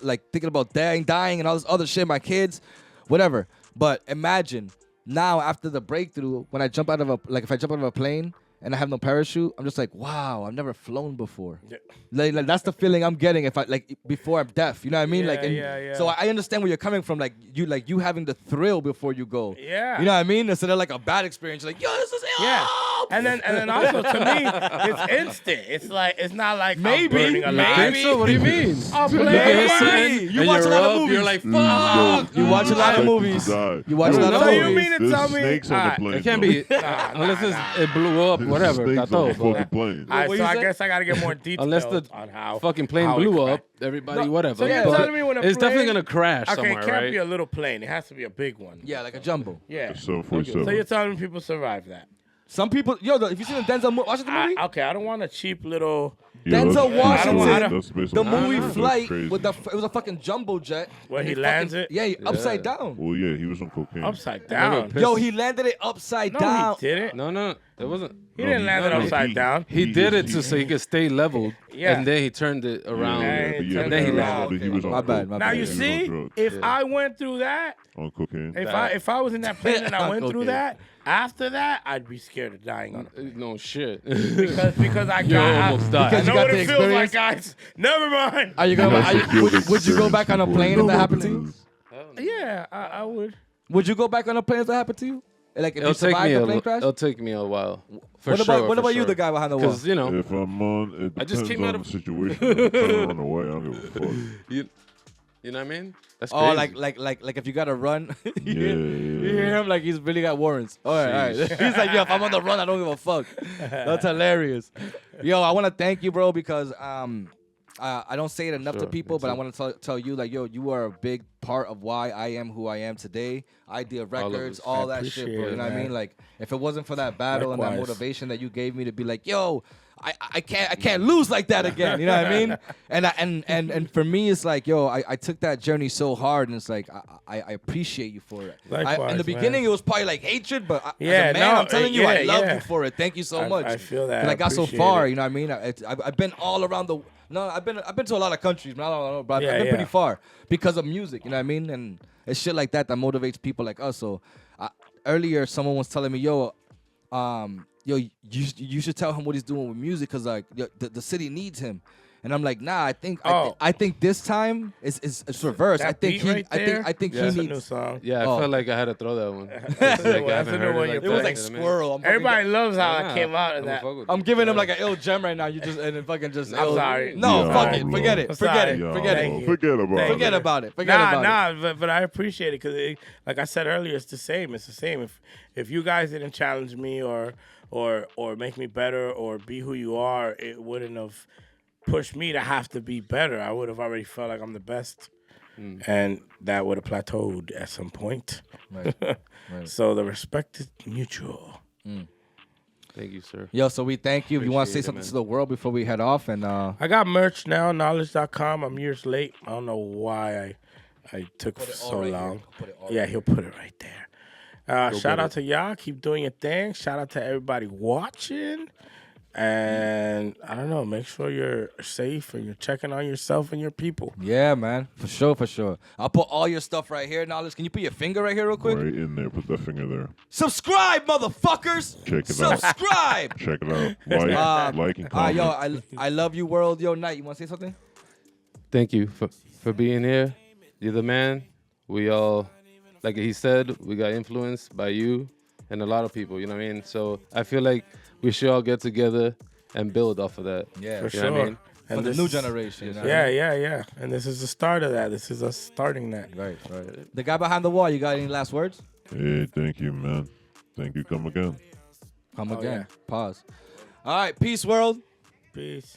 A: like thinking about dying and all this other shit, my kids, whatever. But imagine now after the breakthrough, when I jump out of if I jump out of a plane and I have no parachute, I'm just like, wow, I've never flown before.
C: Yeah.
A: Like that's the feeling I'm getting if I before I'm deaf. You know what I mean?
C: Yeah,
A: Like, and
C: yeah.
A: so I understand where you're coming from. Like you having the thrill before you go.
C: Yeah.
A: You know what I mean? Instead of like a bad experience, you're like, yo, this is
C: Yeah.
A: oh
C: And then also to me, it's instant. It's not like
A: Maybe,
C: I'm burning
B: You
C: alive.
B: think so? What do you mean?
C: I'll play
A: Maybe.
C: it.
A: You watch a lot of movies.
B: You're like,
D: Dude,
B: fuck.
A: You watch a lot of movies. You watch a lot of
C: So you
A: movies.
C: mean to
D: There's
C: tell me?
D: snakes on the
C: Alright.
D: plane.
B: It can't
D: bro.
B: be unless it blew up,
D: There's
B: whatever.
D: snakes on the
B: Tato,
D: fucking plane.
C: All right,
A: What
C: so
A: you
C: I
A: say?
C: guess I gotta get more details
B: Unless the
C: on how
B: fucking plane
C: how it
B: blew
C: crashed.
B: up, everybody,
C: No,
B: whatever.
C: so you're
B: But
C: telling me when a
B: it's definitely
C: plane-
B: gonna crash
C: Okay,
B: somewhere,
C: it can't
B: right?
C: be a little plane. It has to be a big one.
A: Yeah, like a jumbo.
C: Yeah.
D: 747.
C: So you're telling me people survive that?
A: Some people, if you seen the Denzel, watch the movie.
C: Okay, I don't want a cheap little.
D: Yeah,
A: Denzel
D: that's-
A: Washington,
D: that's based
A: The
D: on-
A: movie
D: that's
A: Flight
D: crazy.
A: with it was a fucking jumbo jet.
C: Where
A: And
C: he
A: they
C: lands
A: fucking-
C: it?
A: Yeah, upside down.
D: Well, yeah, he was on cocaine.
C: Upside
B: Remember
C: down.
B: Piss-
A: Yo, he landed it upside
C: No,
A: down.
C: he didn't.
B: No, it wasn't.
C: He didn't land it
B: no,
C: upside down.
B: He did it so he could stay leveled,
C: Yeah.
B: and then he turned it around.
C: Yeah,
D: but
C: he
B: And then he landed.
D: He was on
A: My bad,
D: coke.
A: my
C: Now
A: bad.
C: you
D: He was
C: see,
D: on drugs.
C: if I went through that,
D: On cocaine.
C: if I was in that plane and I went through
A: Okay.
C: that, after that, I'd be scared of dying on it.
B: No shit.
C: Because I
B: You
C: got
B: almost
C: I
B: died.
A: Because you
C: know
A: got
C: what
A: the
C: it feels like,
A: experience?
C: guys. Never mind.
A: Are you gonna?
D: That's the field
A: Would you go
D: experience
A: back on a
D: before
A: plane
D: you
A: if that
D: go
A: happened to
D: to
A: you?
C: Yeah, I would.
A: Would you go back on a plane if that happened to you? Like if
B: It'll
A: you
B: take
A: survived
B: me
A: the plane crash?
B: it'll take me a while. For
A: What
B: sure.
A: about
B: for
A: you,
B: sure.
A: the guy behind the wall?
B: Because you know,
D: If I'm on, it
B: I just
D: depends
B: came out
D: on
B: of-
D: the situation. If I'm trying to run away, I don't give a fuck.
B: you know what I mean? That's
A: Oh,
B: crazy.
A: like if you gotta run, you
D: Yeah,
A: hear him like he's really got warrants. All right. He's like, yo, if I'm on the run, I don't give a fuck. That's hilarious. Yo, I want to thank you, bro, because I don't say it enough to
B: Sure,
A: people,
B: me
A: but I
B: too.
A: want to tell you, like, yo, you are a big part of why I am who I am today. Idea
B: of
A: records,
B: it.
A: all
C: I
A: that shit,
C: appreciate
A: bro. You
C: it,
A: know what I
C: man.
A: mean? Like, if it wasn't for that battle and that
C: Likewise.
A: motivation that you gave me to be like, yo, I can't lose like that again. You know what I mean? And for me, it's like, yo, I took that journey so hard, and it's like I appreciate you for it.
C: Likewise,
A: In the
C: man.
A: beginning, it was probably like hatred, but as
C: Yeah,
A: a man,
C: no,
A: I'm telling you, I
C: yeah,
A: love
C: yeah.
A: you for it. Thank you so much.
C: I feel that.
A: 'Cause I got so
C: appreciate
A: far.
C: it.
A: You know what I mean? I've been all around the. No, I've been to a lot of countries, man. I don't know, but
C: Yeah,
A: I've been
C: yeah.
A: pretty far because of music. You know what I mean? And it's shit like that motivates people like us. So earlier, someone was telling me, yo, you should tell him what he's doing with music because like the city needs him. And I'm like, nah. I think this time it's reversed.
C: That
A: I think
C: beat right there,
A: I think
C: that's
A: he
C: a new
A: needs.
C: song.
B: yeah, I
A: Oh.
B: felt like I had to throw that one.
C: That's a new one you're
A: It was
C: playing.
A: like Squirrel. I'm fucking
C: Everybody loves how
B: Nah,
C: I came out in
B: I'm
C: that.
B: fuck with
A: I'm
B: you.
A: giving him like an ill gem right now. You just and then fucking just.
C: I'm sorry.
A: No,
D: Yeah,
A: fuck it.
D: bro.
A: Forget it.
C: I'm
A: Forget
C: sorry.
A: it.
D: Yeah,
A: Forget
C: Thank
A: it.
C: you.
D: forget about
C: Thank
D: it.
A: Forget about it. Forget about it.
C: But I appreciate it because, like I said earlier, it's the same. It's the same. If you guys didn't challenge me or make me better or be who you are, it wouldn't have pushed me to have to be better. I would have already felt like I'm the best, and that would have plateaued at some point.
A: Right.
C: So the respect is mutual.
B: Thank you, sir.
A: Yo, so we thank you. If you want to say
B: Appreciate it,
A: something
B: man.
A: to the world before we head off, and
C: I got merch now, knowledge.com. I'm years late. I don't know why I took so long. Yeah, he'll put it right there. Shout out to y'all. Keep doing your thing. Shout out to everybody watching. And I don't know, make sure you're safe and you're checking on yourself and your people.
A: yeah, man, for sure. I'll put all your stuff right here. Knowledge. Can you put your finger right here, real quick?
D: Right in there. Put that finger there.
A: Subscribe, motherfuckers.
D: Check it out.
A: Subscribe.
D: Check it out. Like and comment.
A: Yo, I love you, world. Yo, Night. You want to say something?
B: Thank you for being here. You're the man. We all, like he said, we got influenced by you and a lot of people. You know what I mean? So I feel like we should all get together and build off of that.
A: Yeah,
C: For
B: You
C: sure.
B: know what I mean?
A: For
C: And
A: the
C: this
A: new
C: is-
A: generation. You know?
C: Yeah. And this is the start of that. This is us starting that.
A: Right. The guy behind the wall. You got any last words?
D: Hey, thank you, man. Thank you. Come again.
A: Come
C: Oh,
A: again.
C: yeah.
A: Pause. All right. Peace, world.
C: Peace.